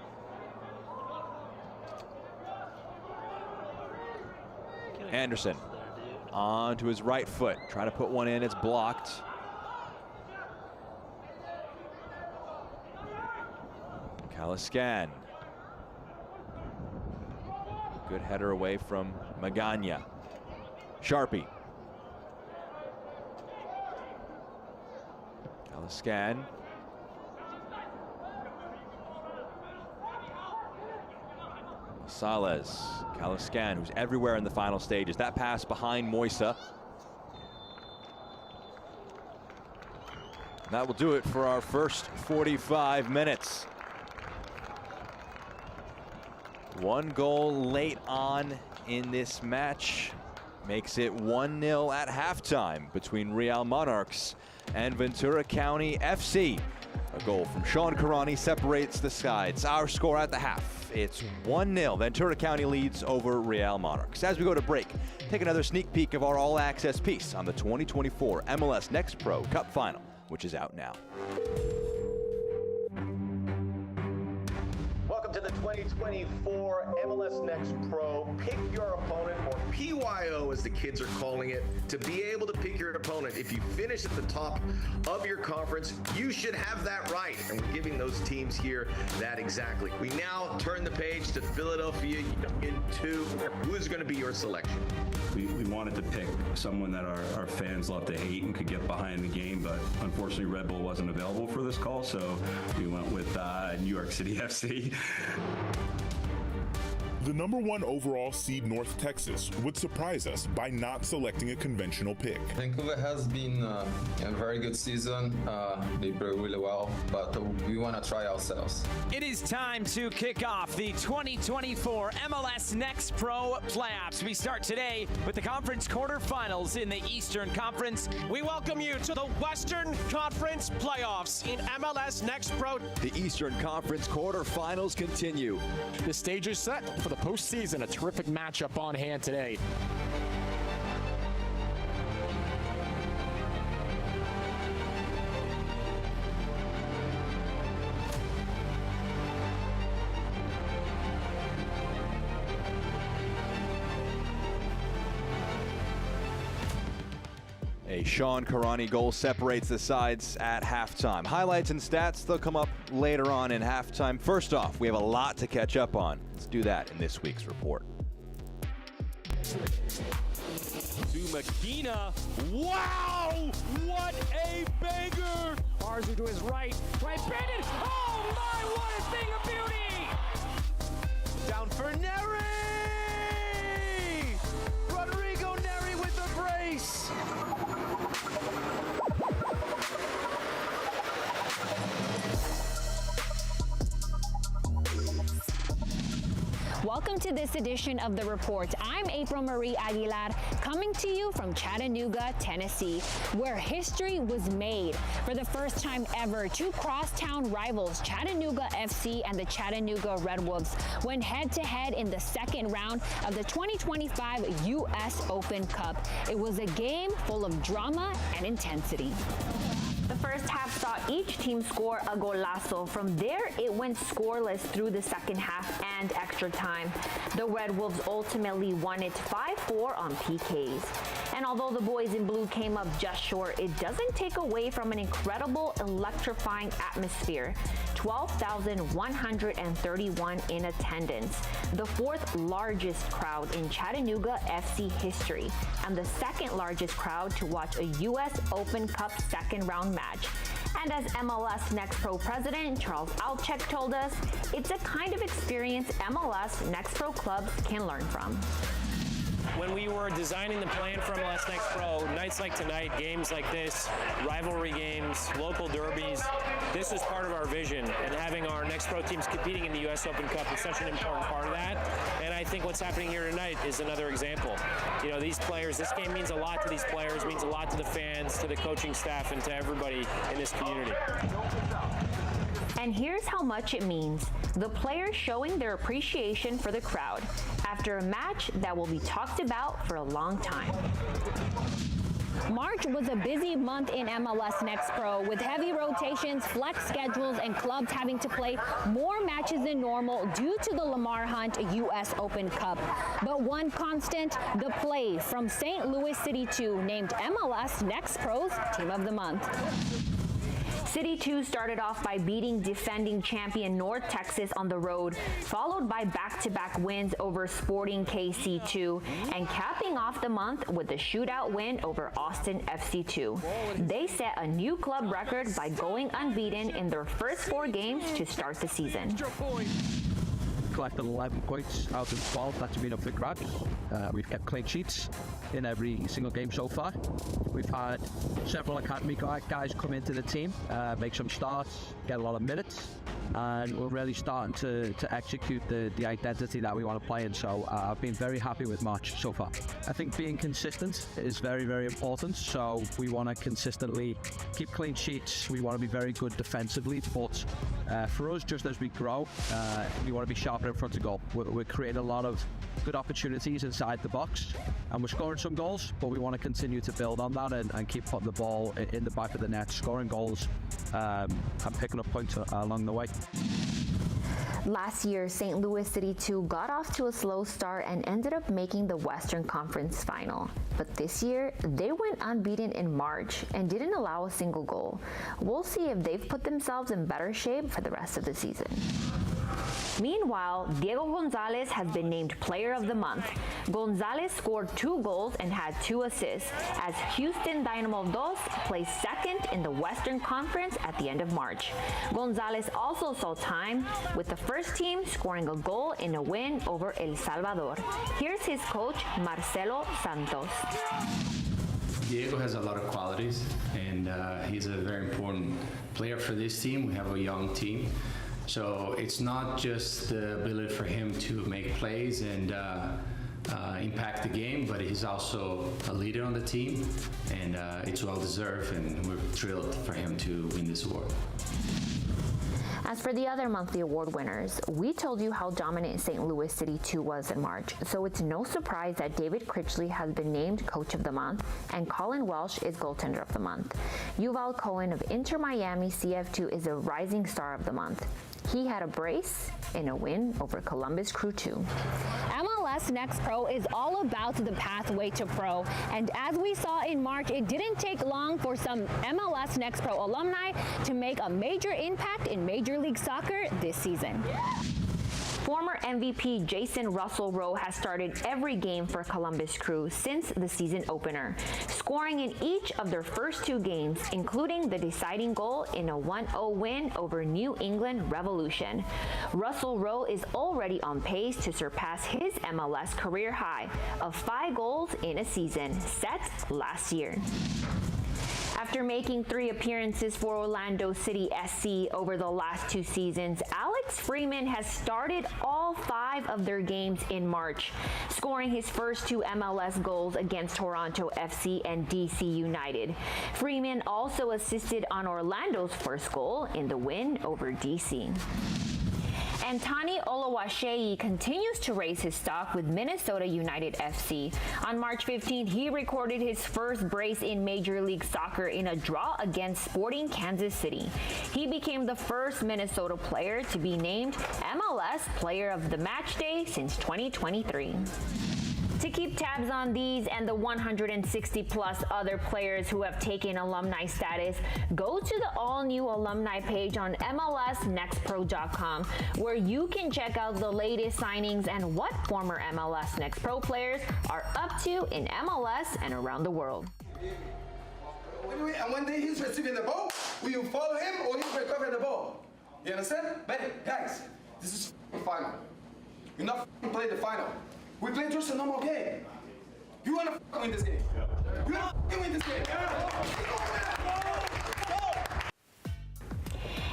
Anderson on to his right foot, trying to put one in, it's blocked. Kalaskan. Good header away from Magana. Sharpie. Kalaskan. Sales. Kalaskan, who's everywhere in the final stages. That pass behind Moisa. That will do it for our first 45 minutes. 1 goal late on in this match makes it 1-0 at halftime between Real Monarchs and Ventura County FC. A goal from Sean Karani separates the sides. Our score at the half, it's 1-0. Ventura County leads over Real Monarchs. As we go to break, take another sneak peek of our all-access piece on the 2024 MLS Next Pro Cup Final, which is out now. Welcome to the 2024 MLS Next Pro Pick Your Opponent, or PYO as the kids are calling it. To be able to pick your opponent, if you finish at the top of your conference, you should have that right. And we're giving those teams here that exactly. We now turn the page to Philadelphia into who is going to be your selection. We wanted to pick someone that our fans love to hate and could get behind the game, but unfortunately Red Bull wasn't available for this call, so we went with New York City FC. The #1 overall seed North Texas would surprise us by not selecting a conventional pick. Vancouver has been a very good season. They play really well, but we want to try ourselves. It is time to kick off the 2024 MLS Next Pro playoffs. We start today with the conference quarterfinals in the Eastern Conference. We welcome you to the Western Conference playoffs in MLS Next Pro. The Eastern Conference quarterfinals continue. The stage is set for the postseason. A terrific matchup on hand today. A Sean Karani goal separates the sides at halftime. Highlights and stats, they'll come up later on in halftime. First off, we have a lot to catch up on. Let's do that in this week's report. To Magana. Wow! What a banger! Barzer to his right. Right banded. Oh my, what a thing of beauty! Down for Neri! Rodrigo Neri with the brace! Welcome to this edition of The Report. I'm April Marie Aguilar, coming to you from Chattanooga, Tennessee, where history was made. For the first time ever, 2 crosstown rivals, Chattanooga FC and the Chattanooga Red Wolves, went head-to-head in the second round of the 2025 U.S. Open Cup. It was a game full of drama and intensity. The first half saw each team score a golazo. From there, it went scoreless through the second half and extra time. The Red Wolves ultimately won it 5-4 on PKs. And although the boys in blue came up just short, it doesn't take away from an incredible, electrifying atmosphere. 12,131 in attendance, the fourth largest crowd in Chattanooga FC history, and the second largest crowd to watch a U.S. Open Cup second round match. And as MLS Next Pro president Charles Alchek told us, it's a kind of experience MLS Next Pro clubs can learn from. When we were designing the plan for MLS Next Pro, nights like tonight, games like this, rivalry games, local derbies, this is part of our vision, and having our Next Pro teams competing in the U.S. Open Cup is such an important part of that. And I think what's happening here tonight is another example. You know, these players, this game means a lot to these players, means a lot to the fans, to the coaching staff, and to everybody in this community. And here's how much it means. The players showing their appreciation for the crowd after a match that will be talked about for a long time. March was a busy month in MLS Next Pro with heavy rotations, flex schedules, and clubs having to play more matches than normal due to the Lamar Hunt U.S. Open Cup. But one constant, the play from St. Louis City 2 named MLS Next Pro's Team of the Month. City 2 started off by beating defending champion North Texas on the road, followed by back-to-back wins over Sporting KC2, and capping off the month with a shootout win over Austin FC2. They set a new club record by going unbeaten in their first 4 games to start the season. Collected 11 points out of 12. That's been a big grab. We've kept clean sheets in every single game so far. We've had several academy guys come into the team, make some starts, get a lot of minutes, and we're really starting to execute the identity that we want to play in. So I've been very happy with March so far. I think being consistent is very, very important. So we want to consistently keep clean sheets. We want to be very good defensively, but for us, just as we grow, we want to be sharper in front of goal. We're creating a lot of good opportunities inside the box, and we're scoring some goals, but we want to continue to build on that and keep putting the ball in the back of the net, scoring goals, and picking up points along the way. Last year, St. Louis City 2 got off to a slow start and ended up making the Western Conference Final. But this year, they went unbeaten in March and didn't allow a single goal. We'll see if they've put themselves in better shape for the rest of the season. Meanwhile, Diego Gonzalez has been named Player of the Month. Gonzalez scored 2 goals and had 2 assists as Houston Dynamo 2 placed second in the Western Conference at the end of March. Gonzalez also saw time, with the first team scoring a goal in a win over El Salvador. Here's his coach, Marcelo Santos. Diego has a lot of qualities, and he's a very important player for this team. We have a young team. So it's not just the ability for him to make plays and impact the game, but he's also a leader on the team, and it's well deserved, and we're thrilled for him to win this award. As for the other monthly award winners, we told you how dominant St. Louis City 2 was in March, so it's no surprise that David Critchley has been named Coach of the Month and Colin Welsh is Goaltender of the Month. Yuval Cohen of Inter Miami CF2 is a Rising Star of the Month. He had a brace in a win over Columbus Crew 2. MLS Next Pro is all about the pathway to pro, and as we saw in March, it didn't take long for some MLS Next Pro alumni to make a major impact in Major League Soccer this season. Former MVP Jason Russell Rowe has started every game for Columbus Crew since the season opener, scoring in each of their first 2 games, including the deciding goal in a 1-0 win over New England Revolution. Russell Rowe is already on pace to surpass his MLS career high of 5 goals in a season, set last year. After making 3 appearances for Orlando City SC over the last 2 seasons, Alex Freeman has started all 5 of their games in March, scoring his first 2 MLS goals against Toronto FC and DC United. Freeman also assisted on Orlando's first goal in the win over DC. Antoni Oluwaseyi continues to raise his stock with Minnesota United FC. On March 15th, he recorded his first brace in Major League Soccer in a draw against Sporting Kansas City. He became the first Minnesota player to be named MLS Player of the Match Day since 2023. To keep tabs on these and the 160 plus other players who have taken alumni status, go to the all-new alumni page on MLSNextPro.com, where you can check out the latest signings and what former MLS Next Pro players are up to in MLS and around the world. And one day he's receiving the ball, will you follow him or he'll recover the ball? You understand? But guys, this is final. You're not play the final. We play just a normal game. You want to win this game? Yeah. You want to win this game?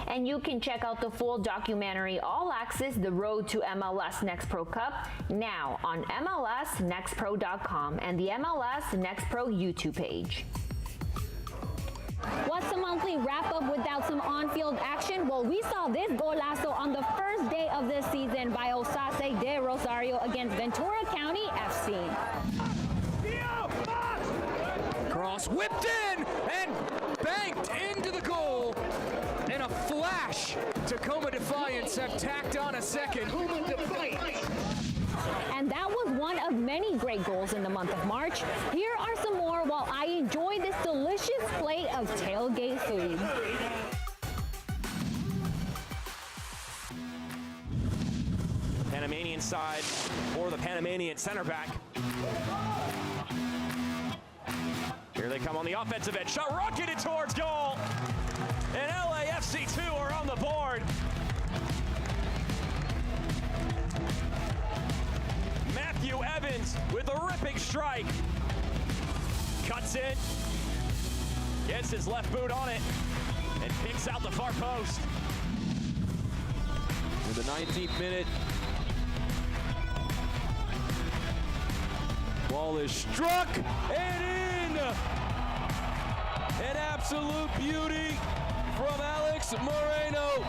And you can check out the full documentary All Access, The Road to MLS Next Pro Cup, now on MLSNextPro.com and the MLS Next Pro YouTube page. What's a monthly wrap-up without some on-field action? Well, we saw this golazo on the first day of this season by Osase de Rosario against Ventura County FC. Cross whipped in and banked into the goal. And a flash. Tacoma Defiance have tacked on a second. And that was one of many great goals in the month of March. Here are some more while I enjoy this delicious plate of tailgate food. Panamanian side for the Panamanian center back. Here they come on the offensive end. Shot rocketed towards goal. And LAFC 2 are on the board. Matthew Evans with a ripping strike. Cuts in. Gets his left boot on it. And picks out the far post. In the 19th minute. Ball is struck and in. An absolute beauty from Alex Moreno.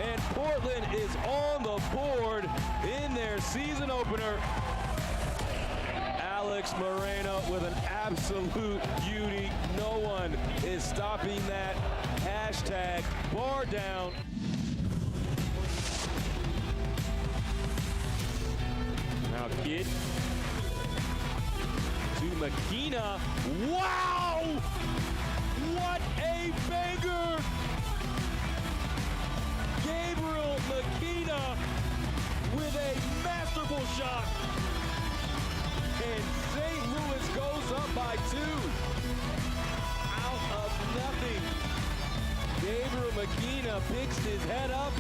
And Portland is on the board in their season opener. Alex Moreno with an absolute beauty. No one is stopping that. Hashtag bar down. Now Kid to Makina. Wow! What a banger! Gabriel Makina with a masterful shot. And St. Louis goes up by 2. Out of nothing. Gabriel Makina picks his head up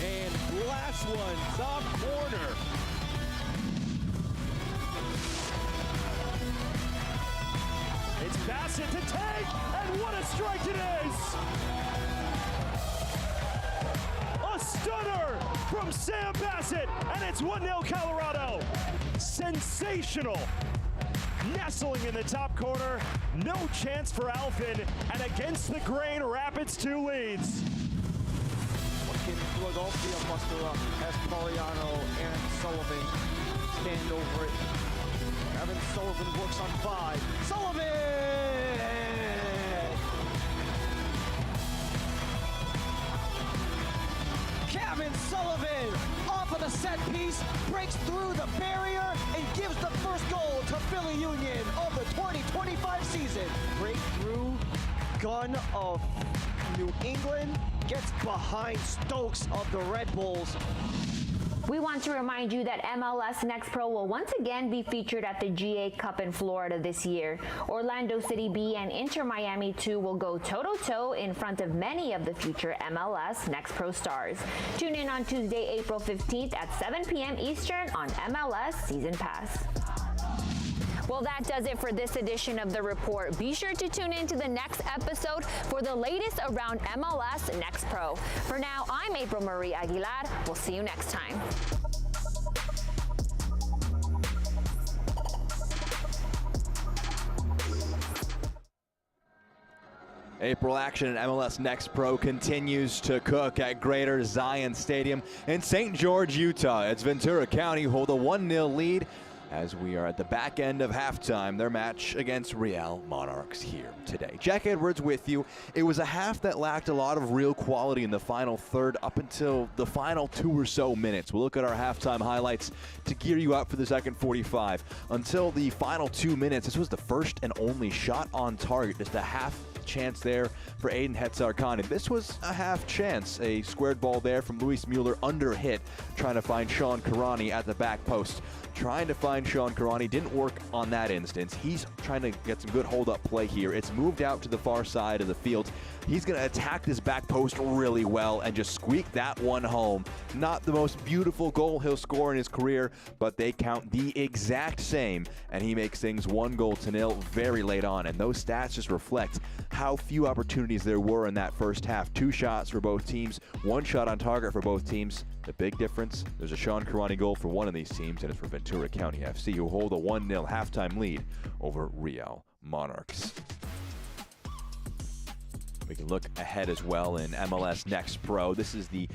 and blasts one top corner. It's Bassett to take, and what a strike it is! A stunner from Sam Bassett, and it's 1-0 Colorado. Sensational. Nestling in the top corner, no chance for Alfin, and against the grain, Rapids 2 leads. Working Philadelphia muster up as Mariano and Sullivan stand over it. Evan Sullivan works on 5. Sullivan! Kevin Sullivan off of the set piece, breaks through the barrier and gives the first goal to Philly Union of the 2025 season. Breakthrough, gun of New England, gets behind Stokes of the Red Bulls. We want to remind you that MLS Next Pro will once again be featured at the GA Cup in Florida this year. Orlando City B and Inter Miami 2 will go toe-to-toe in front of many of the future MLS Next Pro stars. Tune in on Tuesday, April 15th at 7 p.m. Eastern on MLS Season Pass. Well, that does it for this edition of The Report. Be sure to tune in to the next episode for the latest around MLS Next Pro. For now, I'm April Marie Aguilar. We'll see you next time. April action at MLS Next Pro continues to cook at Greater Zion Stadium in St. George, Utah. It's Ventura County hold a 1-0 lead as we are at the back end of halftime, their match against Real Monarchs here today. Jack Edwards with you. It was a half that lacked a lot of real quality in the final third up until the final 2 or so minutes. We'll look at our halftime highlights to gear you up for the second 45. Until the final 2 minutes, this was the first and only shot on target, just a half chance there for Aiden Hetzarkani. This was a half chance, a squared ball there from Luis Mueller under hit, trying to find Sean Karani at the back post. Trying to find Sean Karani, didn't work on that instance. He's trying to get some good hold-up play here. It's moved out to the far side of the field. He's going to attack this back post really well and just squeak that one home. Not the most beautiful goal he'll score in his career, but they count the exact same, and he makes things 1-0 very late on. And those stats just reflect how few opportunities there were in that first half. 2 shots for both teams, 1 shot on target for both teams. The big difference, there's a Sean Karani goal for one of these teams, and it's for Ventura County FC, who hold a 1-0 halftime lead over Real Monarchs. We can look ahead as well in MLS Next Pro. This is the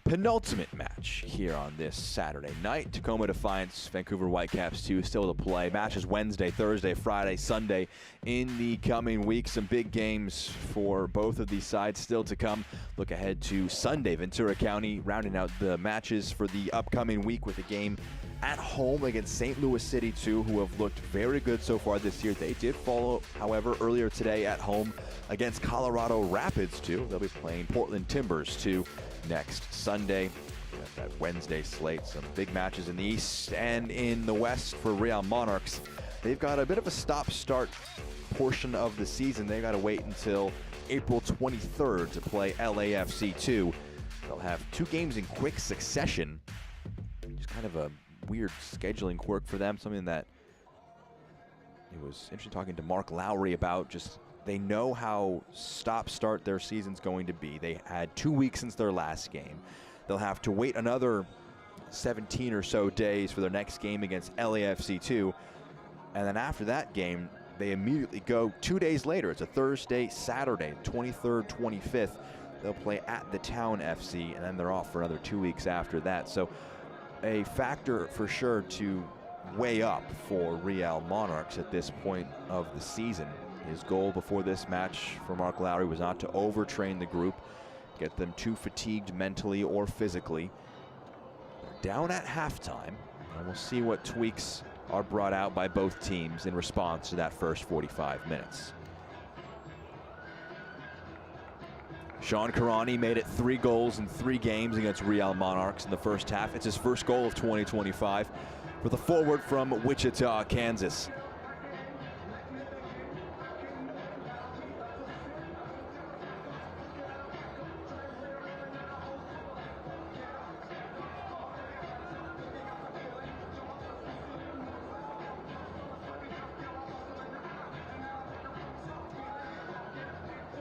penultimate match here on this Saturday night. Tacoma Defiance, Vancouver Whitecaps 2 still to play. Matches Wednesday, Thursday, Friday, Sunday in the coming week. Some big games for both of these sides still to come. Look ahead to Sunday, Ventura County rounding out the matches for the upcoming week with a game at home against St. Louis City 2, who have looked very good so far this year. They did follow, however, earlier today at home against Colorado Rapids 2. They'll be playing Portland Timbers 2 next Sunday. That Wednesday slate, some big matches in the East and in the West for Real Monarchs. They've got a bit of a stop-start portion of the season. They've got to wait until April 23rd to play LAFC 2. They'll have 2 games in quick succession. Just kind of a weird scheduling quirk for them, something that it was interesting talking to Mark Lowry about. Just they know how stop-start their season's going to be. They had 2 weeks since their last game. They'll have to wait another 17 or so days for their next game against LAFC 2. And then after that game, they immediately go 2 days later. It's a Thursday, Saturday, 23rd, 25th. They'll play at the Town FC, and then they're off for another 2 weeks after that. So a factor for sure to weigh up for Real Monarchs at this point of the season. His goal before this match for Mark Lowry was not to overtrain the group, get them too fatigued mentally or physically. They're down at halftime, and we'll see what tweaks are brought out by both teams in response to that first 45 minutes. Sean Karani made it 3 goals in 3 games against Real Monarchs in the first half. It's his first goal of 2025 for the forward from Wichita, Kansas.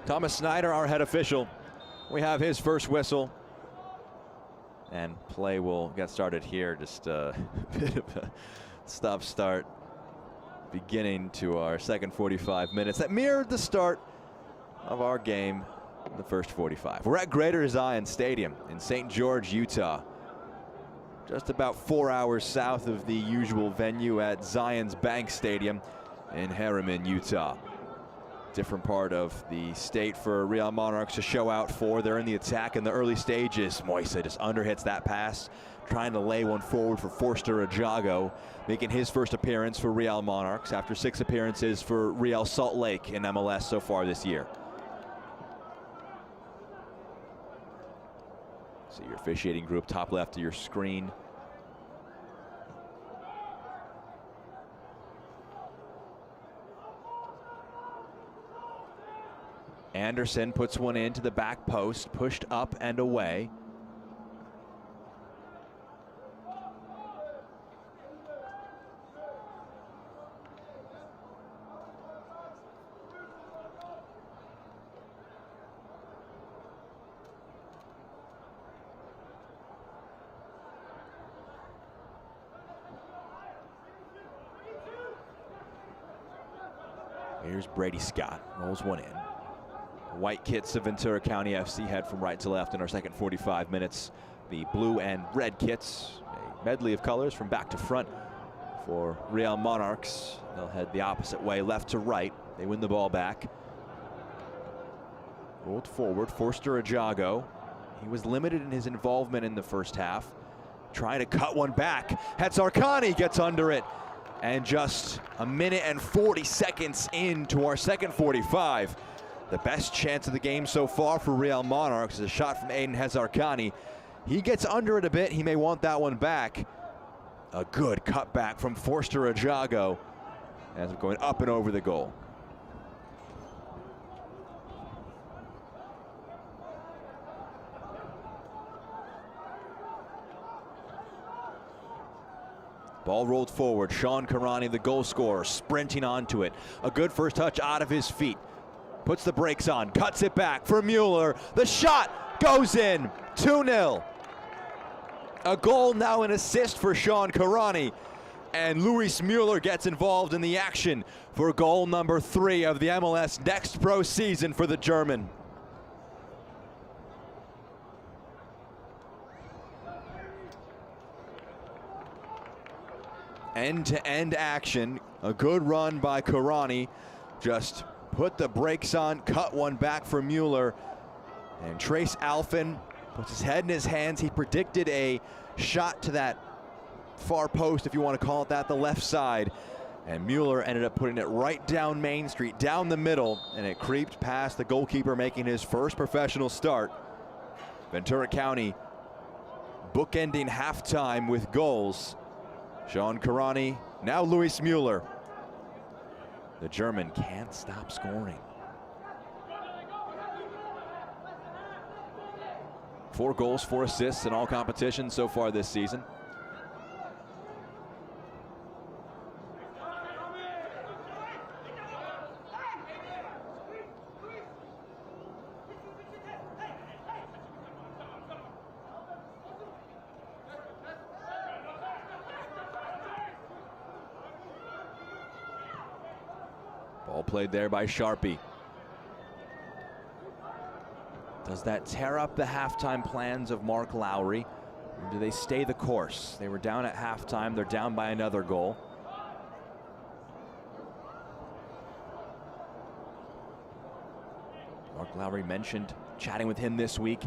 Thomas Snyder, our head official. We have his first whistle. And play will get started here. Just a bit of a stop-start beginning to our second 45 minutes. That mirrored the start of our game in the first 45. We're at Greater Zion Stadium in St. George, Utah. Just about 4 hours south of the usual venue at Zion's Bank Stadium in Harriman, Utah. Different part of the state for Real Monarchs to show out for. They're in the attack in the early stages. Moisa just underhits that pass, trying to lay one forward for Forster Ajago, making his first appearance for Real Monarchs after 6 appearances for Real Salt Lake in MLS so far this year. So your officiating group, top left of your screen. Anderson puts one into the back post, pushed up and away. Here's Brady Scott, rolls one in. White kits of Ventura County FC head from right to left in our second 45 minutes. The blue and red kits, a medley of colors from back to front for Real Monarchs. They'll head the opposite way, left to right. They win the ball back. Rolled forward, Forster Ajago. He was limited in his involvement in the first half. Trying to cut one back. Hatzarkani gets under it. And just a minute and 40 seconds into our second 45. The best chance of the game so far for Real Monarchs is a shot from Aiden Hatzarkani. He gets under it a bit. He may want that one back. A good cutback from Forster Ajago as we're going up and over the goal. Ball rolled forward. Sean Karani, the goal scorer, sprinting onto it. A good first touch out of his feet. Puts the brakes on, cuts it back for Mueller. The shot goes in. 2-0. A goal, now an assist for Sean Karani. And Luis Mueller gets involved in the action for goal number 3 of the MLS Next Pro season for the German. End-to-end action. A good run by Karani. Just put the brakes on, cut one back for Mueller. And Trace Alfin puts his head in his hands. He predicted a shot to that far post, if you want to call it that, the left side. And Mueller ended up putting it right down Main Street, down the middle, and it creeped past the goalkeeper, making his first professional start. Ventura County bookending halftime with goals. Sean Karani, now Luis Mueller. The German can't stop scoring. 4 goals, 4 assists in all competitions so far this season. Ball played there by Sharpie. Does that tear up the halftime plans of Mark Lowry? Or do they stay the course? They were down at halftime. They're down by another goal. Mark Lowry mentioned chatting with him this week.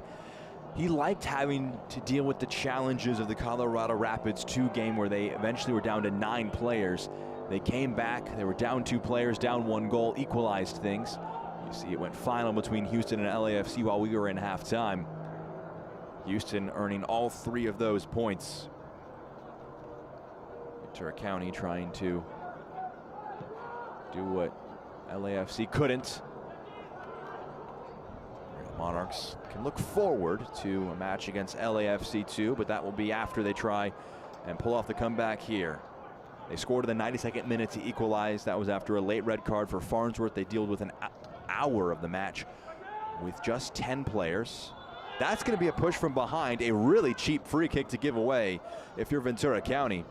He liked having to deal with the challenges of the Colorado Rapids 2 game where they eventually were down to 9 players. They came back, they were down 2 players, down 1 goal, equalized things. You see it went final between Houston and LAFC while we were in halftime. Houston earning all 3 of those points. Ventura County trying to do what LAFC couldn't. Monarchs can look forward to a match against LAFC 2, but that will be after they try and pull off the comeback here. They scored in the 92nd minute to equalize. That was after a late red card for Farnsworth. They dealt with an hour of the match with just 10 players. That's going to be a push from behind, a really cheap free kick to give away if you're Ventura County.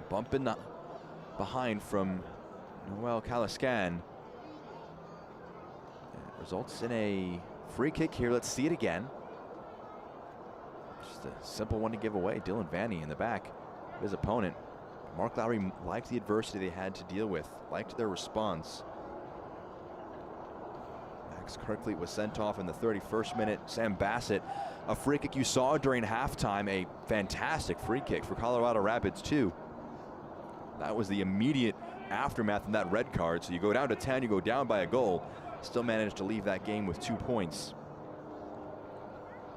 Bumping behind from Noel Kalaskan. Results in a free kick here. Let's see it again. Just a simple one to give away. Dylan Vanny in the back of his opponent. Mark Lowry liked the adversity they had to deal with, liked their response. Max Kirkley was sent off in the 31st minute. Sam Bassett, a free kick you saw during halftime, a fantastic free kick for Colorado Rapids too. That was the immediate aftermath of that red card. So you go down to 10, you go down by a goal, still managed to leave that game with 2 points.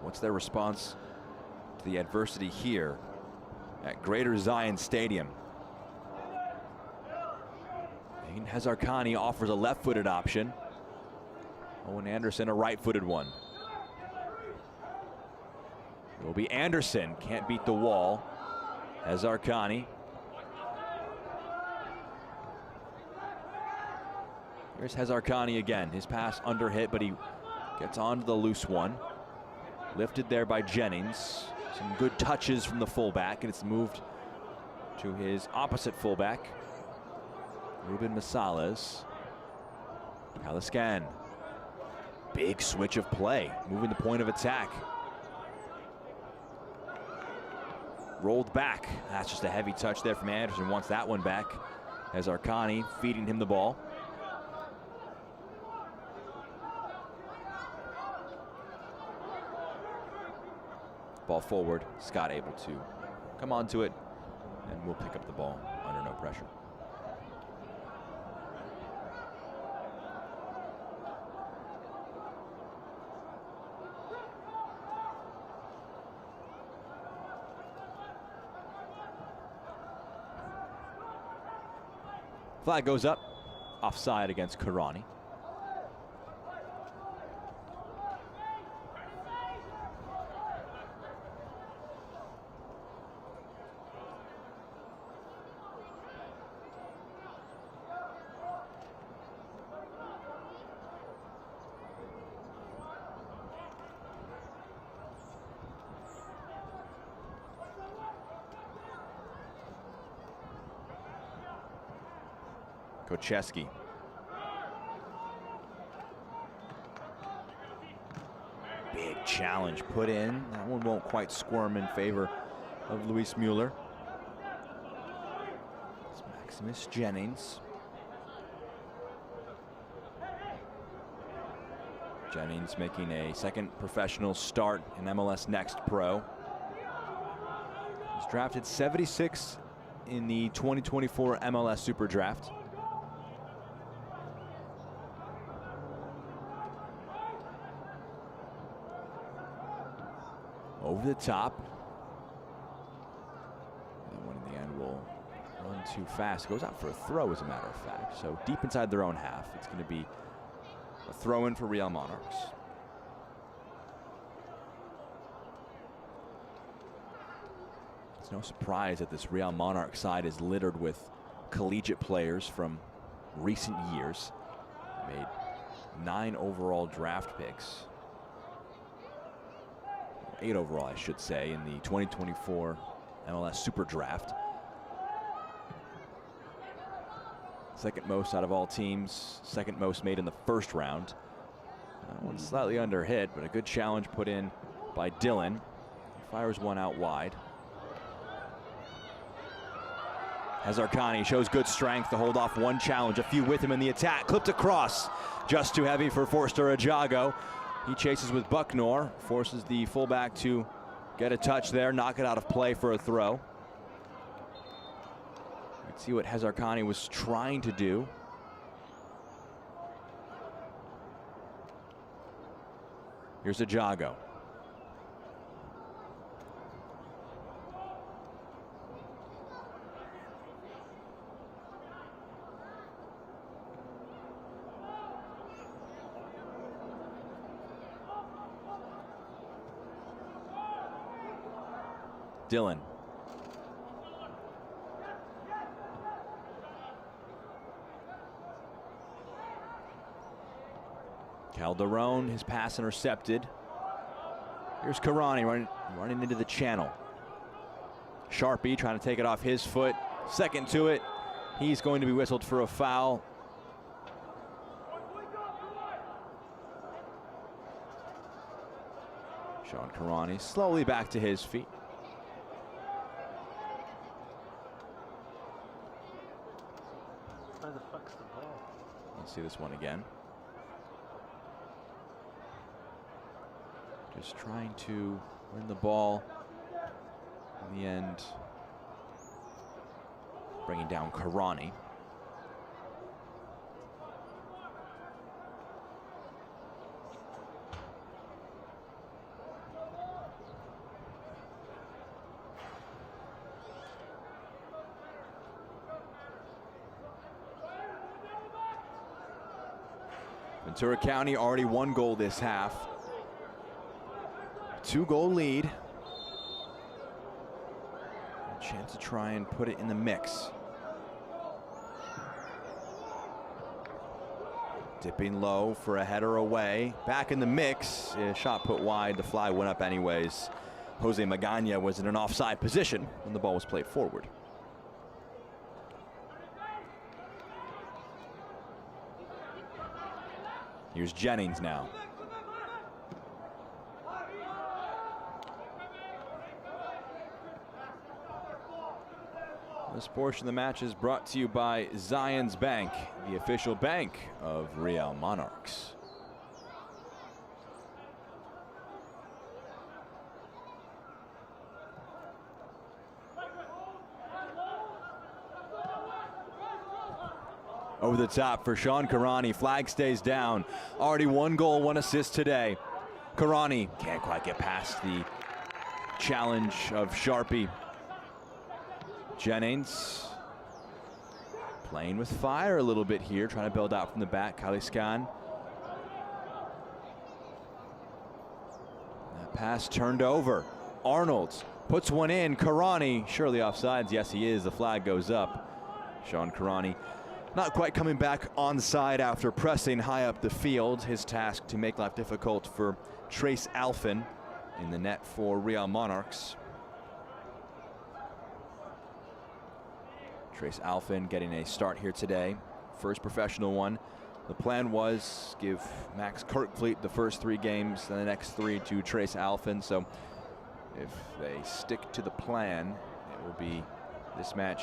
What's their response to the adversity here at Greater Zion Stadium? Aiden Hatzarkani offers a left-footed option. Owen Anderson a right-footed one. It will be Anderson, can't beat the wall. Hatzarkani. Here's Hatzarkani again. His pass under hit, but he gets onto the loose one. Lifted there by Jennings. Some good touches from the fullback, and it's moved to his opposite fullback, Ruben Masales. Kalaskan. Big switch of play, moving the point of attack. rolled back. That's just a heavy touch there from Anderson. Wants that one back as Arcani feeding him the ball. Ball forward. Scott able to come onto it, and we'll pick up the ball under no pressure. Flag goes up, offside against Karani. Kocheski. Big challenge put in. That one won't quite squirm in favor of Luis Mueller. It's Maximus Jennings. Jennings making a second professional start in MLS Next Pro. He's drafted 76 in the 2024 MLS Super Draft. Over the top. That one in the end will run too fast. Goes out for a throw, as a matter of fact. So deep inside their own half. It's going to be a throw in for Real Monarchs. It's no surprise that this Real Monarchs side is littered with collegiate players from recent years. They made 9 overall draft picks. 8 overall, I should say, in the 2024 MLS Super Draft. Second most out of all teams, second most made in the first round. That one's slightly under hit, but a good challenge put in by Dylan. He fires one out wide. Hazarkani shows good strength to hold off one challenge. A few with him in the attack. Clipped across. Just too heavy for Forster Ajago. He chases with Bucknor, forces the fullback to get a touch there, knock it out of play for a throw. Let's see what Hazarkani was trying to do. Here's Ajago. Dylan. Calderon, his pass intercepted. Here's Karani running into the channel. Sharpie trying to take it off his foot. Second to it. He's going to be whistled for a foul. Sean Karani slowly back to his feet. Where the fuck's the ball? Let's see this one again. Just trying to win the ball. In the end, bringing down Karani. Ventura County already 1 goal this half. 2-goal lead. A chance to try and put it in the mix. Dipping low for a header away. Back in the mix. A shot put wide. The fly went up anyways. Jose Magana was in an offside position when the ball was played forward. Here's Jennings now. This portion of the match is brought to you by Zions Bank, the official bank of Real Monarchs. Over the top for Sean Karani. Flag stays down. Already 1 goal, 1 assist today. Karani can't quite get past the challenge of Sharpie. Jennings playing with fire a little bit here, trying to build out from the back. Kaliskan. That pass turned over. Arnold puts one in. Karani, surely offsides. Yes, he is. The flag goes up. Sean Karani not quite coming back onside after pressing high up the field. His task to make life difficult for Trace Alfin in the net for Real Monarchs. Trace Alfin getting a start here today, first professional one. The plan was give Max Kirkfleet the first 3 games, then the next 3 to Trace Alfin. So if they stick to the plan, it will be this match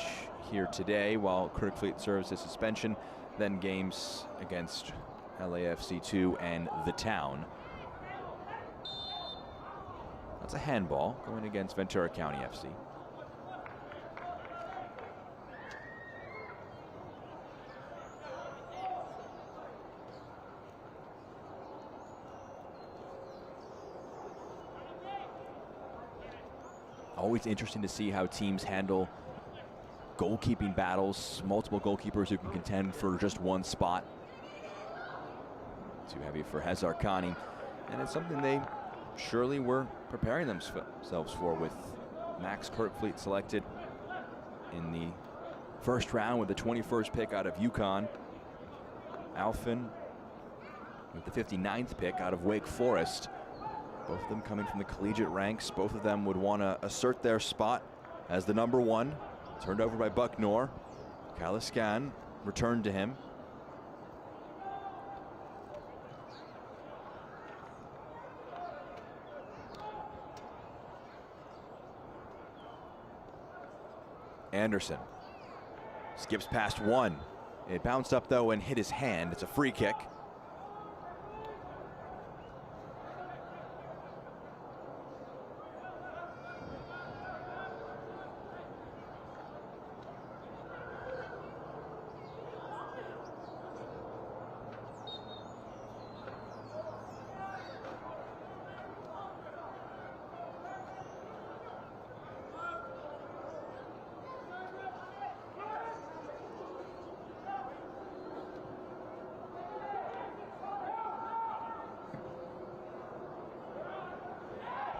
here today while Kirkfleet serves a suspension, then games against LAFC 2 and the Town. That's a handball going against Ventura County FC. Always interesting to see how teams handle goalkeeping battles, multiple goalkeepers who can contend for just one spot. Too heavy for Hezar Khani, and it's something they surely were preparing themselves for, with Max Kirkfleet selected in the first round with the 21st pick out of UConn. Alfin with the 59th pick out of Wake Forest. Both of them coming from the collegiate ranks. Both of them would want to assert their spot as the number 1. Turned over by Bucknor. Kaliskan returned to him. Anderson skips past 1. It bounced up though and hit his hand. It's a free kick.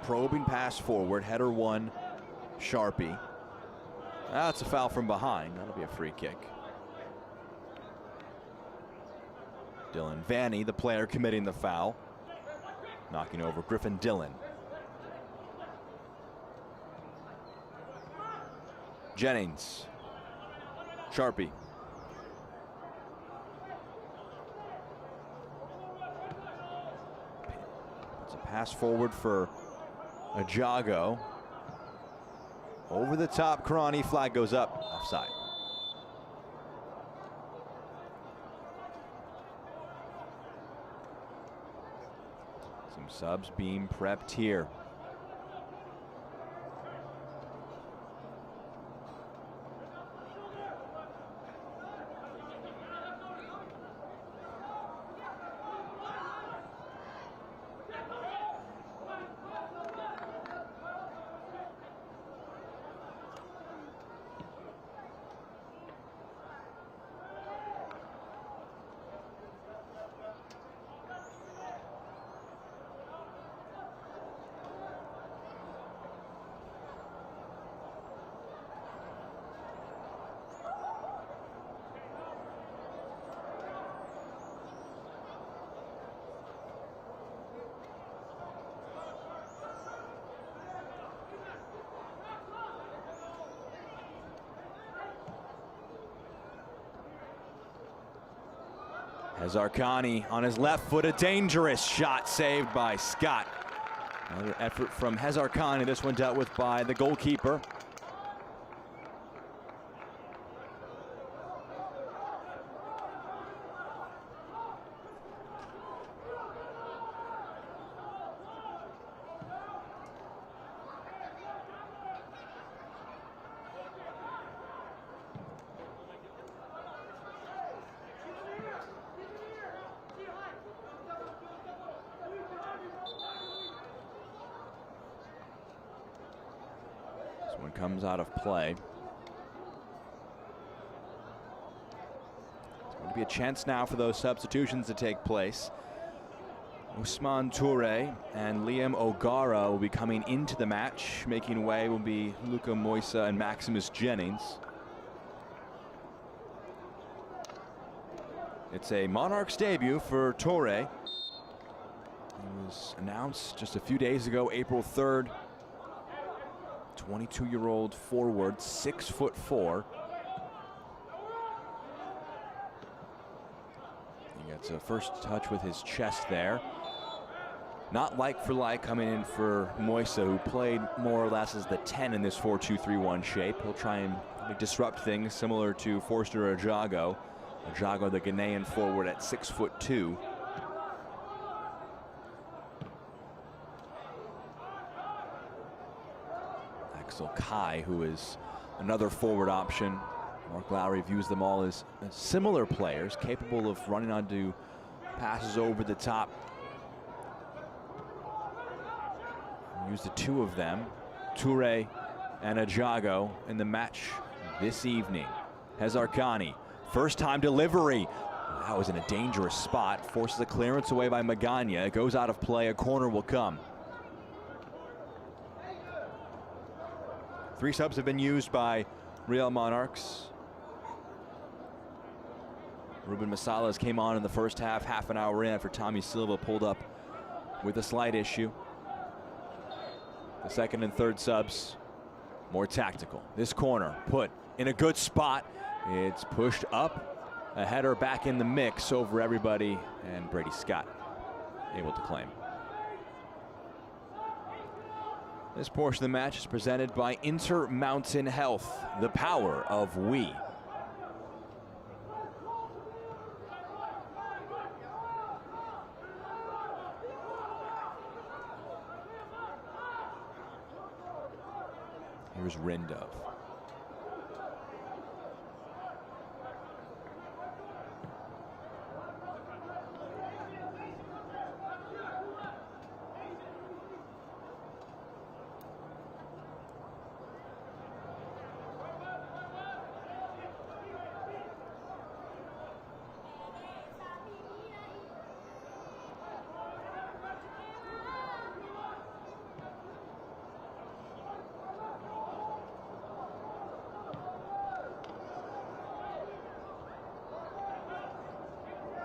Probing pass forward, header 1, Sharpie. That's a foul from behind. That'll be a free kick. Dylan Vanny, the player committing the foul, knocking over Griffin Dillon. Jennings, Sharpie. It's a pass forward for Ajago. Over the top, Karani, flag goes up, offside. Some subs being prepped here. Hezar Khani on his left foot, a dangerous shot saved by Scott. Another effort from Hezar Khani, this one dealt with by the goalkeeper. Someone comes out of play. It's going to be a chance now for those substitutions to take place. Ousmane Touré and Liam O'Gara will be coming into the match. Making way will be Luka Moisa and Maximus Jennings. It's a Monarchs debut for Touré. He was announced just a few days ago, April 3rd. 22-year-old forward, 6'4". He gets a first touch with his chest there. Not like for like coming in for Moisa, who played more or less as the 10 in this 4-2-3-1 shape. He'll try and disrupt things similar to Forster Ajago. Ajago, the Ghanaian forward, at 6'2". Axel Kai, who is another forward option. Mark Lowry views them all as similar players, capable of running onto passes over the top. Use the two of them, Touré and Ajago, in the match this evening. Hezarkhani, first time delivery. That was in a dangerous spot. Forces a clearance away by Magana. It goes out of play. A corner will come. 3 subs have been used by Real Monarchs. Ruben Masalas came on in the first half an hour in after Tommy Silva pulled up with a slight issue. The second and third subs, more tactical. This corner put in a good spot. It's pushed up, a header back in the mix over everybody, and Brady Scott able to claim. This portion of the match is presented by Intermountain Health, the power of we. Here's Rindov.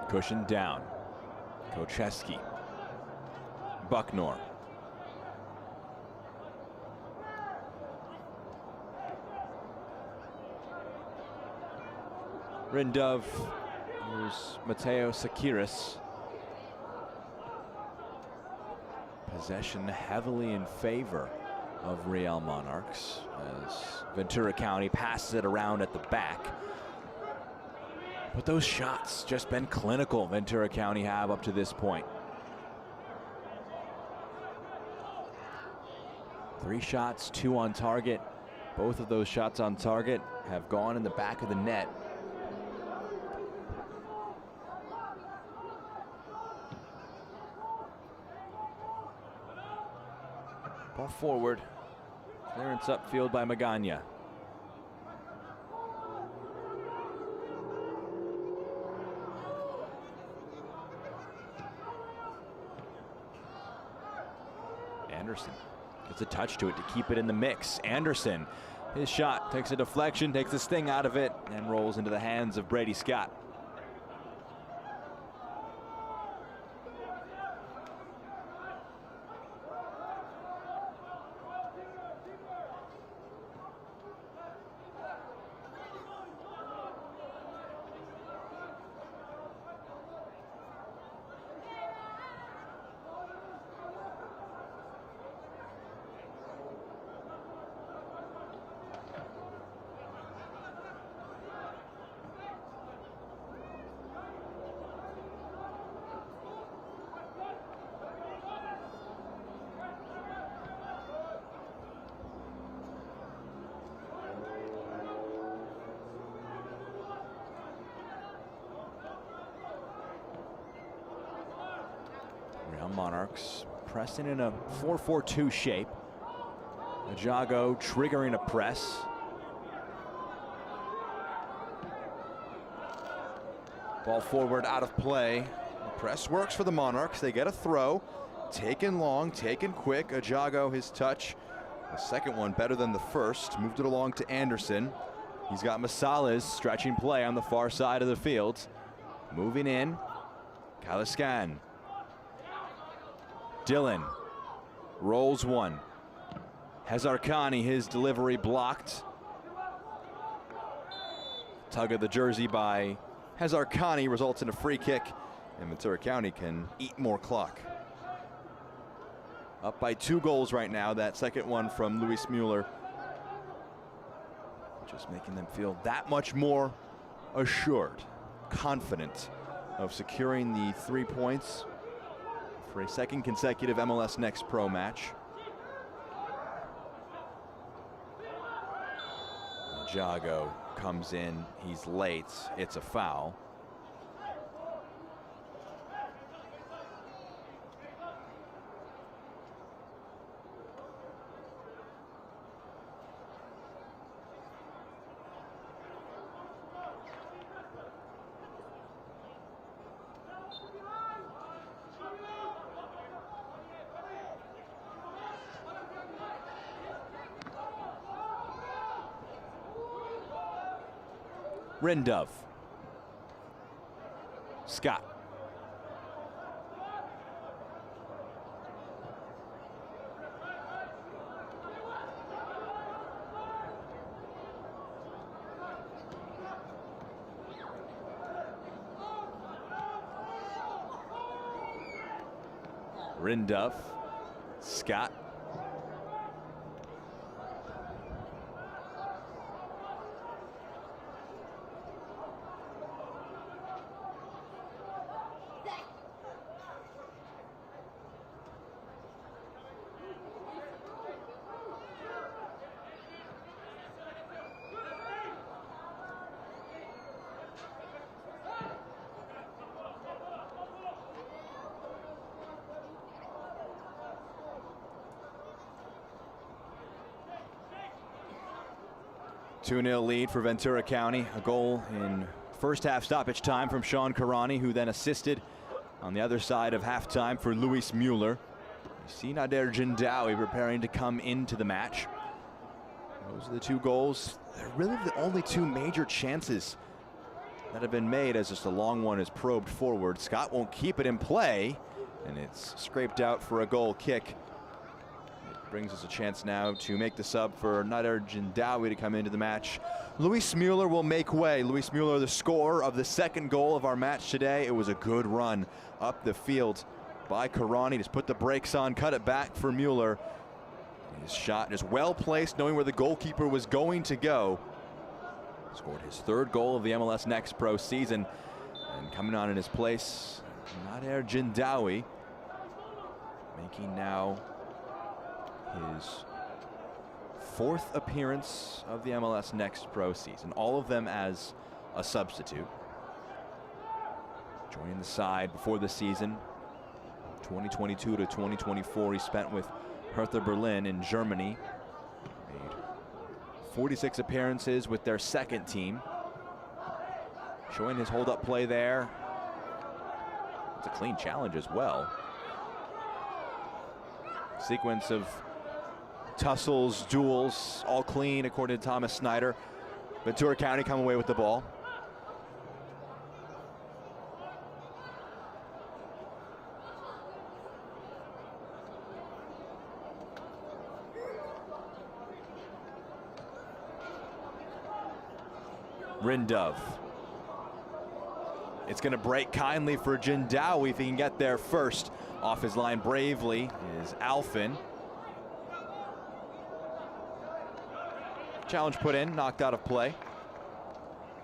Cushion down. Kocheski. Bucknor. Rindov. Here's Mateo Sakiris. Possession heavily in favor of Real Monarchs as Ventura County passes it around at the back. But those shots just been clinical, Ventura County have up to this point. 3 shots, 2 on target. Both of those shots on target have gone in the back of the net. Ball forward. Clearance upfield by Magana. Anderson gets a touch to it to keep it in the mix. Anderson, his shot takes a deflection, takes the sting out of it, and rolls into the hands of Brady Scott. Monarchs pressing in a 4-4-2 shape Jago triggering a press. Ball forward, out of play. The press works for the Monarchs. They get a throw. Taken long, taken quick. Jago, his touch. The second one better than the first. Moved it along to Anderson. He's got Masala's stretching play on the far side of the field. Moving in. Kaliskan. Dillon rolls one. Hezarkhani, his delivery blocked. Tug of the jersey by Hezarkhani results in a free kick, and Ventura County can eat more clock. Up by 2 goals right now. That second one from Luis Mueller, just making them feel that much more assured, confident of securing the 3 points for a second consecutive MLS Next Pro match. Jago comes in, he's late, it's a foul. Rindove. Scott. Rindove. Scott. Two-0 lead for Ventura County. A goal in first half stoppage time from Sean Karani, who then assisted on the other side of halftime for Luis Mueller. You see Nader Jindawi preparing to come into the match. Those are the 2 goals. They're really the only 2 major chances that have been made, as just a long one is probed forward. Scott won't keep it in play, and it's scraped out for a goal kick. Brings us a chance now to make the sub for Nader Jindawi to come into the match. Luis Mueller will make way. Luis Mueller, the scorer of the second goal of our match today. It was a good run up the field by Karani. Just put the brakes on, cut it back for Mueller. His shot is well placed, knowing where the goalkeeper was going to go. Scored his 3rd goal of the MLS Next Pro season. And coming on in his place, Nader Jindawi, making now his 4th appearance of the MLS Next Pro season, all of them as a substitute. Joining the side before the season, 2022 to 2024, he spent with Hertha Berlin in Germany. Made 46 appearances with their second team. Showing his hold-up play there. It's a clean challenge as well. Sequence of tussles, duels, all clean according to Thomas Snyder. Ventura County come away with the ball. Rindove. It's going to break kindly for Jindawi if he can get there first. Off his line bravely is Alfin. Challenge put in, knocked out of play.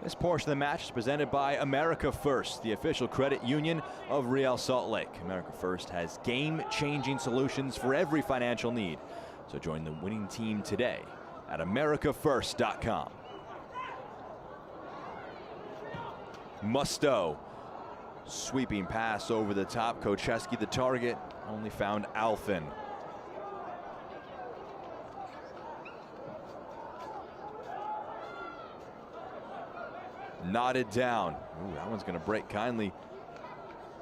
This portion of the match is presented by America First, the official credit union of Real Salt Lake. America First has game-changing solutions for every financial need. So join the winning team today at americafirst.com. Musto. Sweeping pass over the top. Kocheski the target. Only found Alfin. Knotted down. Ooh, that one's going to break kindly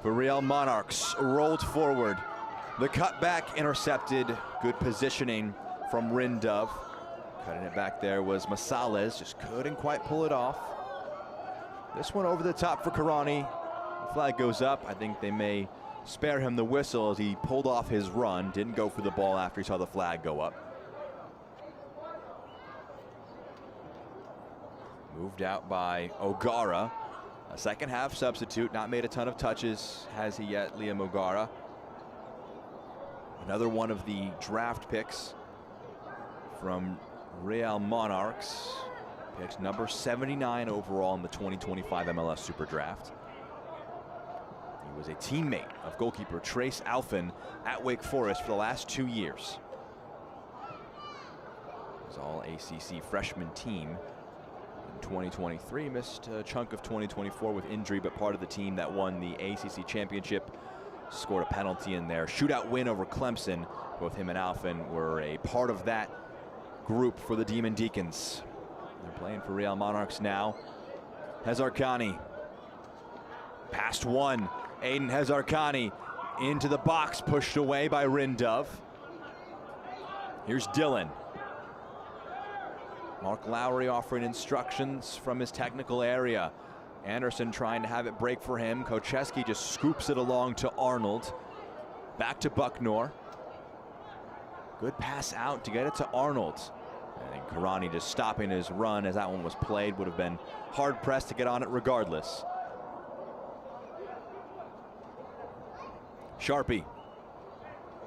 for Real Monarchs. Rolled forward. The cutback intercepted. Good positioning from Rindov. Cutting it back there was Masales. Just couldn't quite pull it off. This one over the top for Karani. The flag goes up. I think they may spare him the whistle as he pulled off his run. Didn't go for the ball after he saw the flag go up. Moved out by O'Gara. A second half substitute. Not made a ton of touches, has he yet, Liam O'Gara. Another one of the draft picks from Real Monarchs. Picked number 79 overall in the 2025 MLS Super Draft. He was a teammate of goalkeeper Trace Alfin at Wake Forest for the last 2 years. It was all ACC freshman team in 2023. Missed a chunk of 2024 with injury, but part of the team that won the ACC championship. Scored a penalty in there. Shootout win over Clemson. Both him and Alfin were a part of that group for the Demon Deacons. They're playing for Real Monarchs now. Hezarkhani. Past one. Aiden Hezarkhani into the box, pushed away by Rindov. Here's Dylan. Mark Lowry offering instructions from his technical area. Anderson trying to have it break for him. Kocheski just scoops it along to Arnold. Back to Bucknor. Good pass out to get it to Arnold. And Karani just stopping his run as that one was played. Would have been hard pressed to get on it regardless. Sharpie.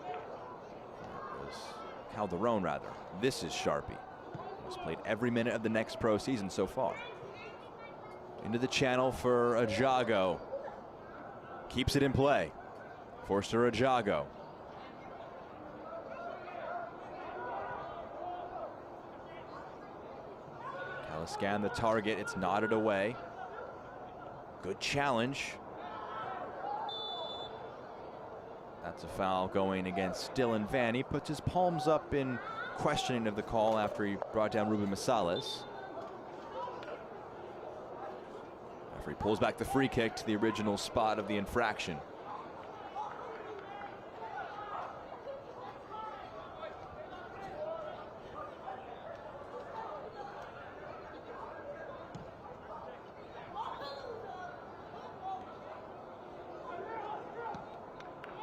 That was Calderon rather. This is Sharpie. He's played every minute of the Next Pro season so far. Into the channel for Ajago. Keeps it in play. Forster Ajago. Scan the target. It's nodded away. Good challenge. That's a foul going against Dylan Van. He puts his palms up in questioning of the call after he brought down Ruben Masales. Referee pulls back the free kick to the original spot of the infraction.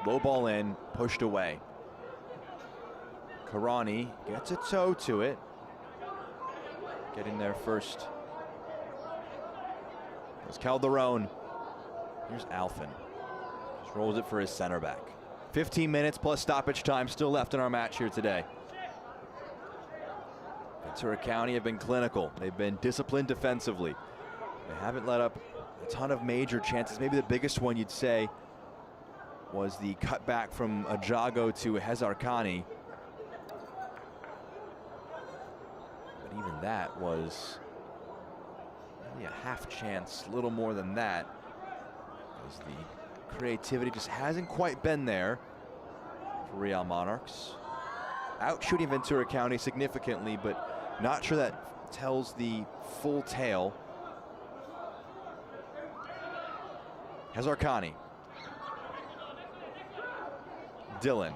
Low ball in, pushed away. Karani gets a toe to it. Getting there first. There's Calderon. Here's Alfin. Just rolls it for his center back. 15 minutes plus stoppage time still left in our match here today. Ventura County have been clinical. They've been disciplined defensively. They haven't let up a ton of major chances. Maybe the biggest one you'd say was the cutback from Ajago to Hezarkhani. But even that was only a half chance, a little more than that. As the creativity just hasn't quite been there for Real Monarchs. Out shooting Ventura County significantly, but not sure that tells the full tale. Hezarkhani. Dylan.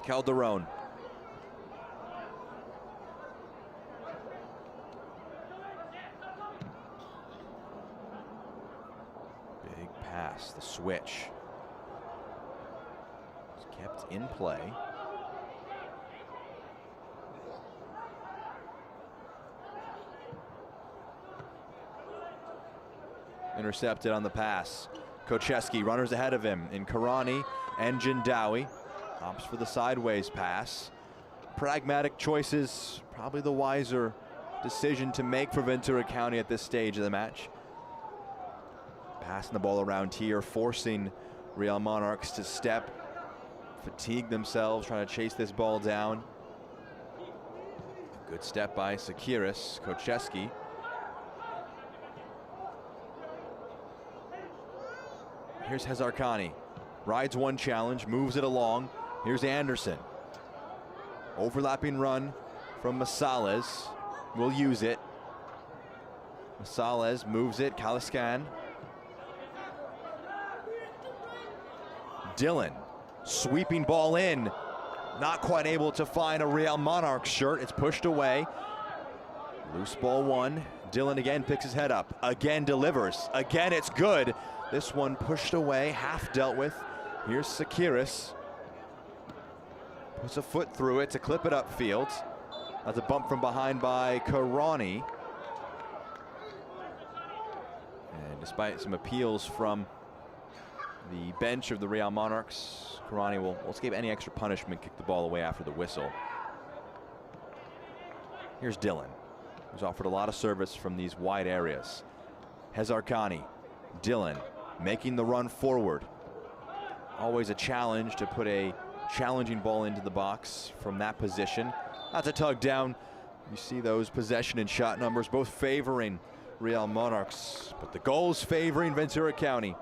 Calderon. Big pass, the switch. It's kept in play. Intercepted on the pass. Kocheski, runners ahead of him in Karani and Jindawi. Opts for the sideways pass. Pragmatic choices, probably the wiser decision to make for Ventura County at this stage of the match. Passing the ball around here, forcing Real Monarchs to step, fatigue themselves, trying to chase this ball down. A good step by Sakiris. Kocheski. Here's Hezarkhani. Rides one challenge, moves it along. Here's Anderson. Overlapping run from Masales. Will use it. Masales moves it. Kaliskan. Dillon. Sweeping ball in. Not quite able to find a Real Monarchs shirt. It's pushed away. Loose ball one. Dillon again picks his head up. Again delivers. Again it's good. This one pushed away, half dealt with. Here's Sakiris. Puts a foot through it to clip it upfield. That's a bump from behind by Karani. And despite some appeals from the bench of the Real Monarchs, Karani will escape any extra punishment, kick the ball away after the whistle. Here's Dillon, who's offered a lot of service from these wide areas. Hezarkhani, Dillon making the run forward. Always a challenge to put a challenging ball into the box from that position. That's a tug down. You see those possession and shot numbers both favoring Real Monarchs, but the goals favoring Ventura County.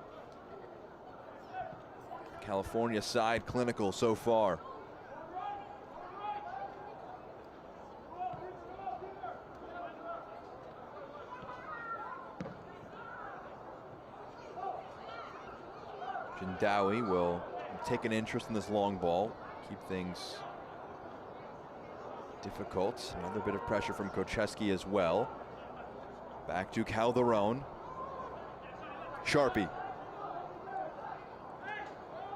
California side clinical so far. Jindawi will take an interest in this long ball, keep things difficult. Another bit of pressure from Kocheski as well. Back to Calderon. Sharpie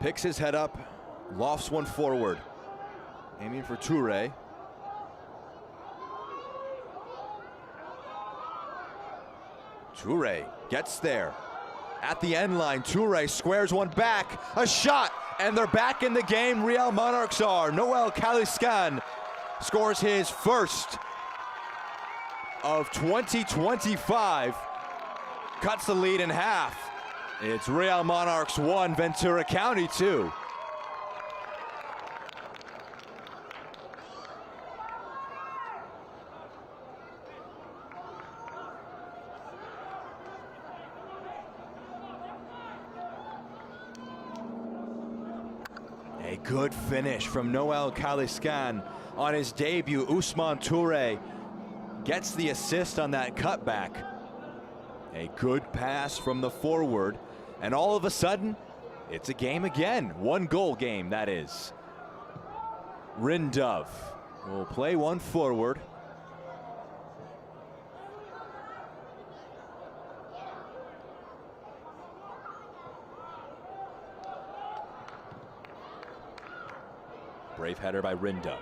picks his head up, lofts one forward, aiming for Toure. Toure gets there. At the end line, Toure squares one back, a shot, and they're back in the game. Real Monarchs are. Noel Kaliskan scores his first of 2025, cuts the lead in half. It's Real Monarchs 1, Ventura County 2. A good finish from Noel Kaliskan on his debut. Ousmane Toure gets the assist on that cutback. A good pass from the forward, and all of a sudden, it's a game again. One goal game, that is. Rindove will play one forward. Brave header by Rindove.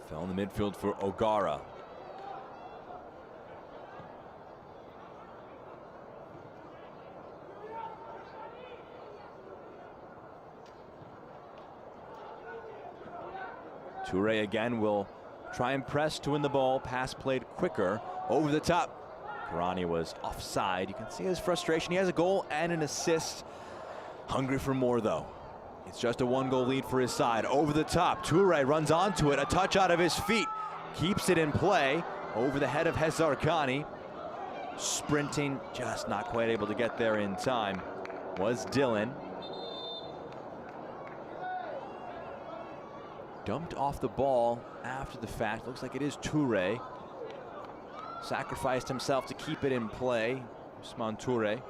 Fell in the midfield for O'Gara. Toure again will try and press to win the ball. Pass played quicker, over the top. Karani was offside. You can see his frustration. He has a goal and an assist. Hungry for more though. It's just a one-goal lead for his side. Over the top, Toure runs onto it. A touch out of his feet. Keeps it in play. Over the head of Hezarkhani. Sprinting, just not quite able to get there in time, was Dillon. Dumped off the ball after the fact. Looks like it is Toure. Sacrificed himself to keep it in play. Ousmane Toure.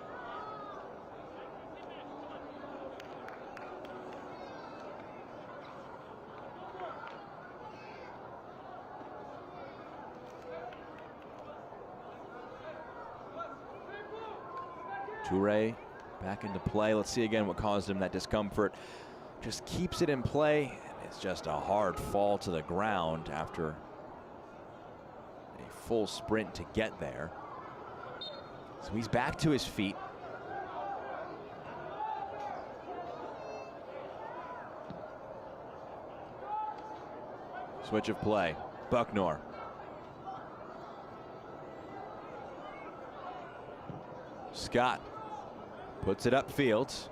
Toure back into play. Let's see again what caused him that discomfort. Just keeps it in play. It's just a hard fall to the ground after a full sprint to get there. So he's back to his feet. Switch of play. Bucknor. Scott puts it upfield.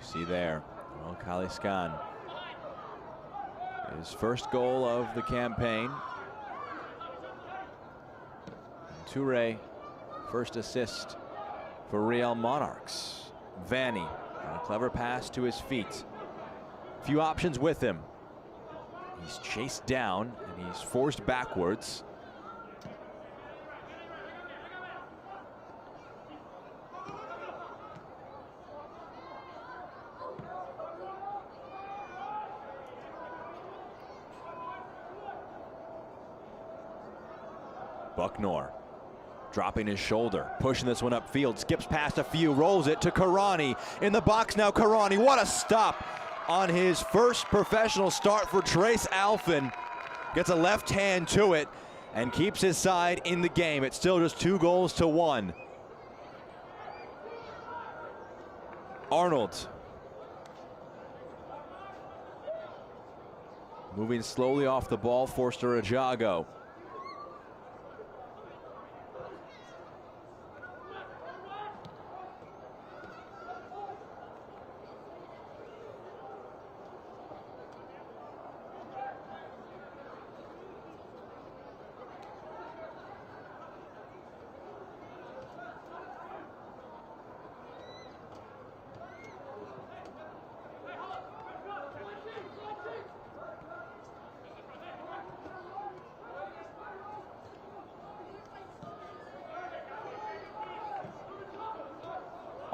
See there, well, Kaliskan. His first goal of the campaign. And Toure, first assist for Real Monarchs. Vanny, a clever pass to his feet. Few options with him. He's chased down and he's forced backwards. Bucknor dropping his shoulder, pushing this one upfield, skips past a few, rolls it to Karani. In the box now, Karani, what a stop on his first professional start for Trace Alfin. Gets a left hand to it and keeps his side in the game. It's still just 2-1. Arnold moving slowly off the ball, Forster Ajago.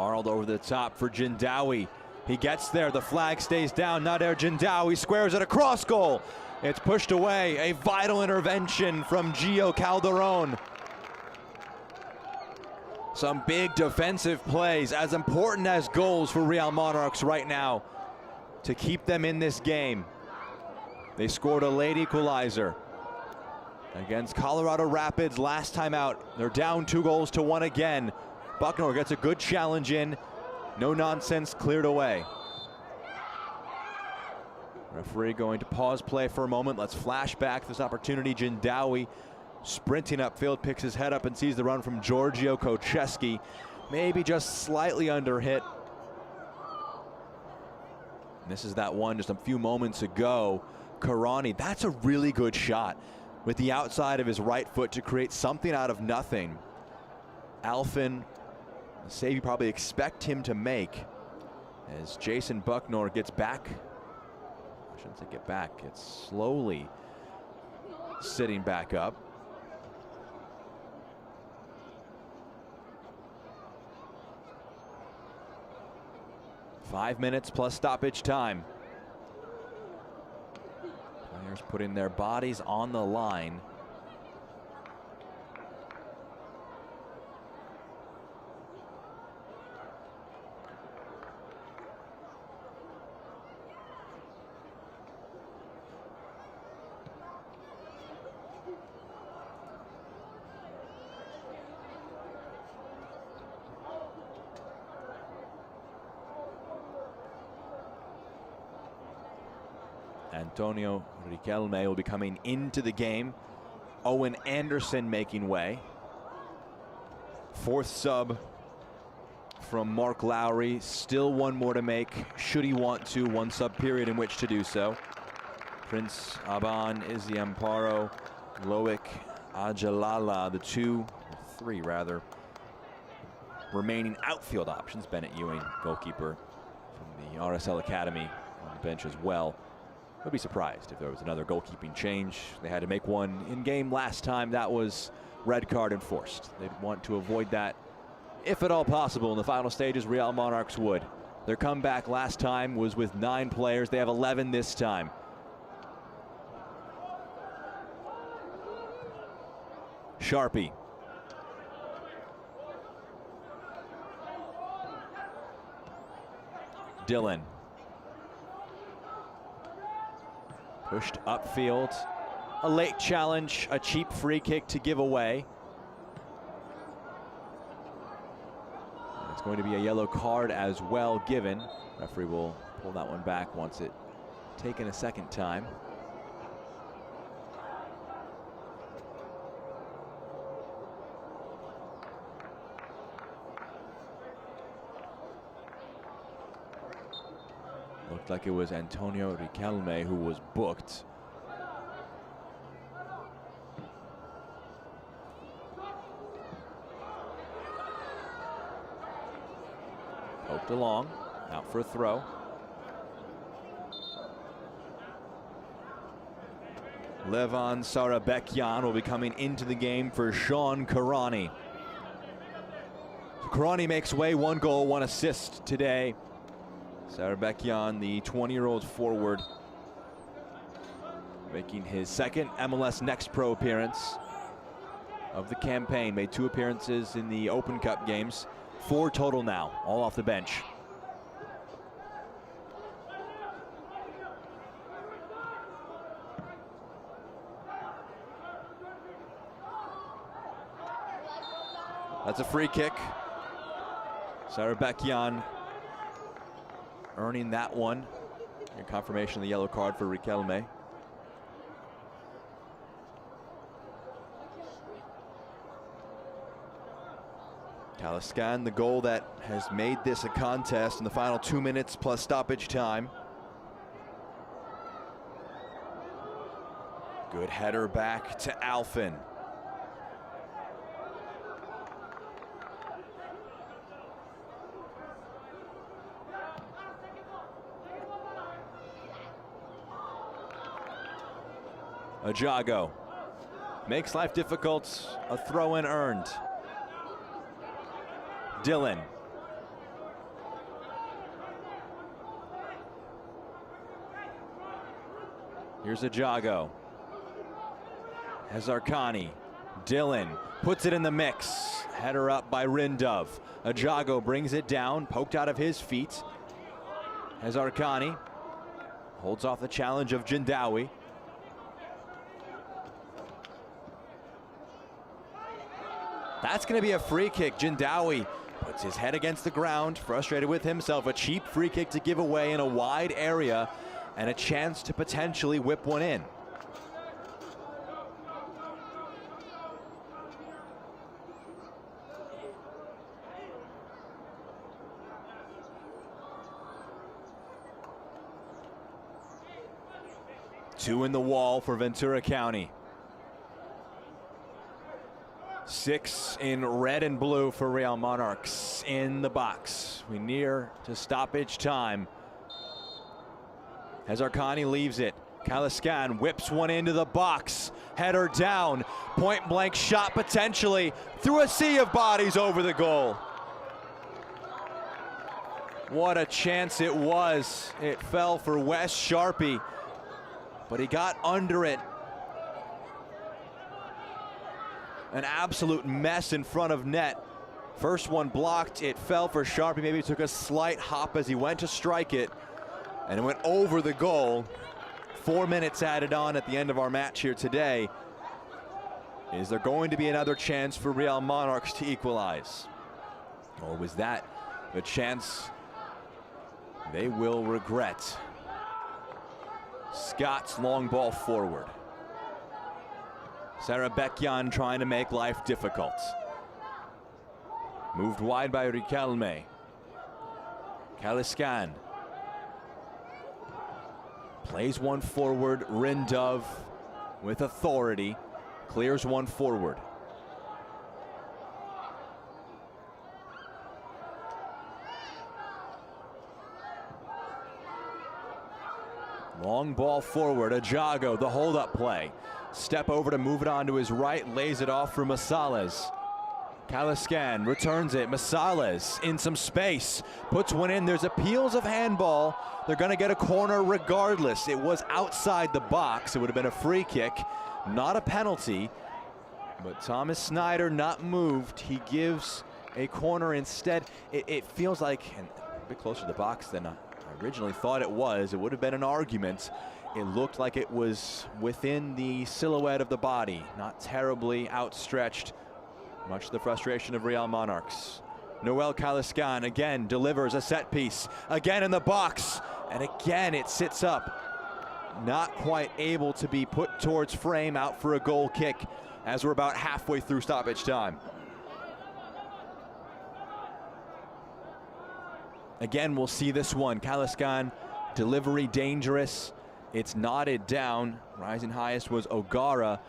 Arnold over the top for Jindawi. He gets there, the flag stays down. Nader Jindawi squares it, a cross goal. It's pushed away, a vital intervention from Gio Calderon. Some big defensive plays, as important as goals for Real Monarchs right now to keep them in this game. They scored a late equalizer against Colorado Rapids last time out. They're down 2-1 again. Bucknor gets a good challenge in. No nonsense, cleared away. Referee going to pause play for a moment. Let's flash back this opportunity. Jindawi sprinting upfield, picks his head up and sees the run from Giorgio Kocheski. Maybe just slightly under hit. And this is that one just a few moments ago. Karani, that's a really good shot with the outside of his right foot to create something out of nothing. Alfin, the save you probably expect him to make as Jason Bucknor gets back. I shouldn't say get back, it's slowly sitting back up. Five minutes plus stoppage time. Players putting their bodies on the line. Antonio Riquelme will be coming into the game. Owen Anderson making way. Fourth sub from Mark Lowry. Still one more to make, should he want to. One sub period in which to do so. Prince Aban, Izzy Amparo, Loic Ajalala, the three remaining outfield options. Bennett Ewing, goalkeeper from the RSL Academy, on the bench as well. I'd be surprised if there was another goalkeeping change. They had to make one in game last time. That was red card enforced. They'd want to avoid that if at all possible in the final stages. Real Monarchs would. Their comeback last time was with 9 players. They have 11 this time. Sharpie. Dylan. Pushed upfield. A late challenge, a cheap free kick to give away. It's going to be a yellow card as well given. Referee will pull that one back once it taken a second time. Looked like it was Antonio Riquelme who was booked. Poked along, out for a throw. Levan Sarabekyan will be coming into the game for Sean Karani. Karani makes way, 1 goal, 1 assist today. Sarabekyan, the 20-year-old forward, making his second MLS Next Pro appearance of the campaign. Made 2 appearances in the Open Cup games. 4 total now, all off the bench. That's a free kick. Sarabekyan earning that one. And confirmation of the yellow card for Riquelme. Taliscan, the goal that has made this a contest in the final 2 minutes plus stoppage time. Good header back to Alfin. Ajago makes life difficult, a throw-in earned. Dylan. Here's Ajago. Hazarkani. Dylan puts it in the mix. Header up by Rindov. Ajago brings it down, poked out of his feet. Hazarkani holds off the challenge of Jindawi. That's going to be a free kick. Jindawi puts his head against the ground, frustrated with himself. A cheap free kick to give away in a wide area and a chance to potentially whip one in. Two in the wall for Ventura County. 6 in red and blue for Real Monarchs in the box. We near to stoppage time. Hazarkani leaves it. Taliscan whips one into the box. Header down. Point blank shot potentially through a sea of bodies over the goal. What a chance it was. It fell for Wes Sharpie, but he got under it. An absolute mess in front of net. First one blocked, it fell for Sharpie. Maybe he took a slight hop as he went to strike it, and it went over the goal. 4 minutes added on at the end of our match here today. Is there going to be another chance for Real Monarchs to equalize? Or was that the chance they will regret? Scott's long ball forward. Sarabekyan trying to make life difficult. Moved wide by Riquelme. Taliscan plays one forward. Rindov with authority clears one forward. Long ball forward. Ajago, the hold-up play. Step over to move it on to his right, lays it off for Masales. Taliscan returns it. Masales in some space, puts one in. There's appeals of handball. They're going to get a corner regardless. It was outside the box. It would have been a free kick, not a penalty. But Thomas Snyder not moved. He gives a corner instead. It feels like a bit closer to the box than I originally thought it was. It would have been an argument. It looked like it was within the silhouette of the body, not terribly outstretched, much to the frustration of Real Monarchs. Noel Taliscan again delivers a set piece, again in the box, and again it sits up. Not quite able to be put towards frame, out for a goal kick as we're about halfway through stoppage time. Again, we'll see this one. Taliscan Delivery dangerous. It's knotted down. Rising highest was O'Gara.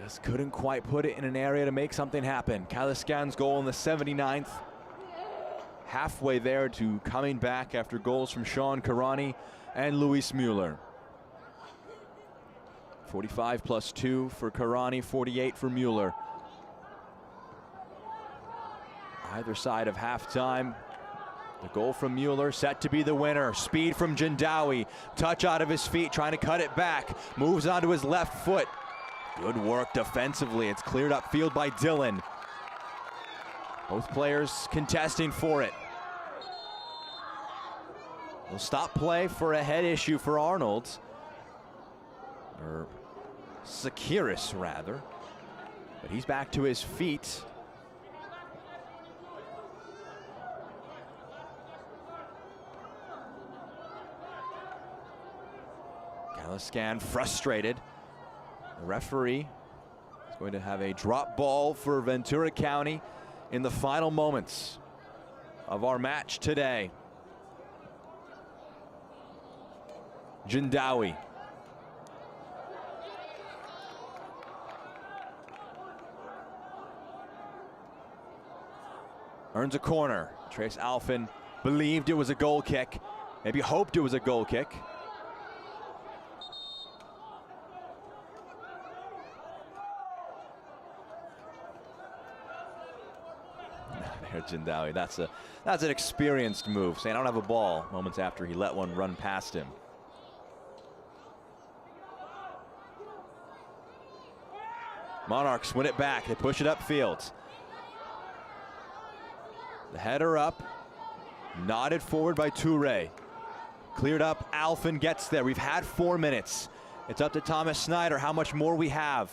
Just couldn't quite put it in an area to make something happen. Kaliskan's goal in the 79th. Halfway there to coming back after goals from Sean Karani and Luis Mueller. 45 plus 2 for Karani, 48 for Mueller. Either side of halftime. The goal from Mueller set to be the winner. Speed from Jindawi. Touch out of his feet, trying to cut it back. Moves onto his left foot. Good work defensively. It's cleared up field by Dillon. Both players contesting for it. We'll stop play for a head issue for Arnold. Or Sakiris, rather. But he's back to his feet. Kaliskan frustrated. The referee is going to have a drop ball for Ventura County in the final moments of our match today. Jindawi. Earns a corner. Trace Alfin believed it was a goal kick. Maybe hoped it was a goal kick. Jindawi. That's an experienced move, saying I don't have a ball moments after he let one run past him. Monarchs win it back. They push it upfield. The header up, nodded forward by Toure. Cleared up, Alfin gets there. We've had 4 minutes. It's up to Thomas Snyder how much more we have.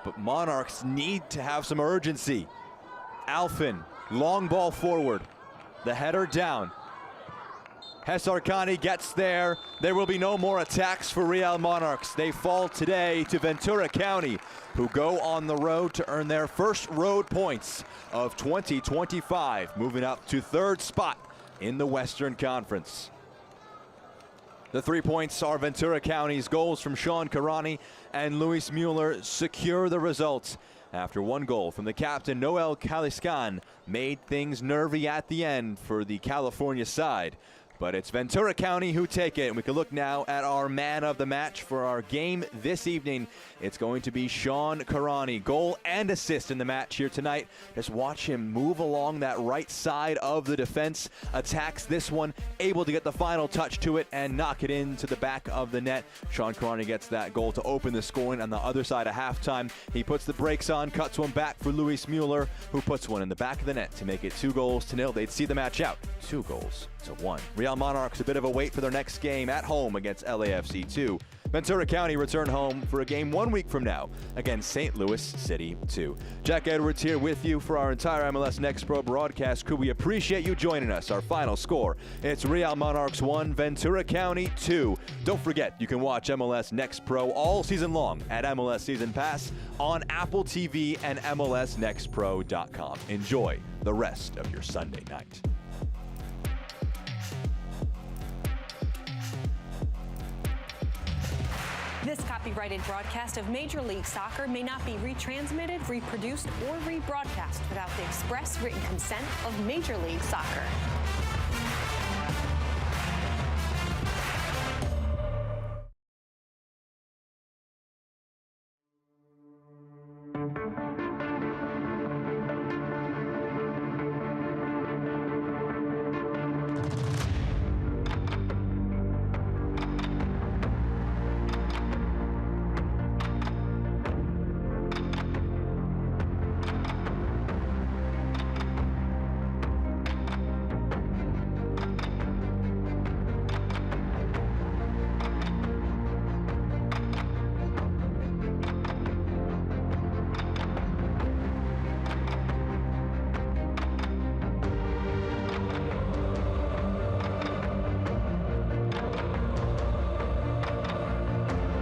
But Monarchs need to have some urgency. Alfin. Long ball forward. The header down. Hesarkani gets there. There will be no more attacks for Real Monarchs. They fall today to Ventura County, who go on the road to earn their first road points of 2025, moving up to 3rd spot in the Western Conference. The 3 points are Ventura County's. Goals from Sean Karani and Luis Mueller secure the results. After 1 goal from the captain, Noel Kaliskan, made things nervy at the end for the California side. But it's Ventura County who take it. And we can look now at our man of the match for our game this evening. It's going to be Sean Karani. Goal and assist in the match here tonight. Just watch him move along that right side of the defense. Attacks this one, able to get the final touch to it and knock it into the back of the net. Sean Karani gets that goal to open the scoring on the other side of halftime. He puts the brakes on, cuts one back for Luis Mueller, who puts one in the back of the net to make it 2-0. They'd see the match out 2-1. Real Monarchs a bit of a wait for their next game at home against LAFC 2. Ventura County return home for a game 1 week from now against St. Louis City 2. Jack Edwards here with you for our entire MLS Next Pro broadcast crew. We appreciate you joining us. Our final score, it's Real Monarchs 1, Ventura County 2. Don't forget, you can watch MLS Next Pro all season long at MLS Season Pass on Apple TV and MLSNextPro.com. Enjoy the rest of your Sunday night. This copyrighted broadcast of Major League Soccer may not be retransmitted, reproduced, or rebroadcast without the express written consent of Major League Soccer.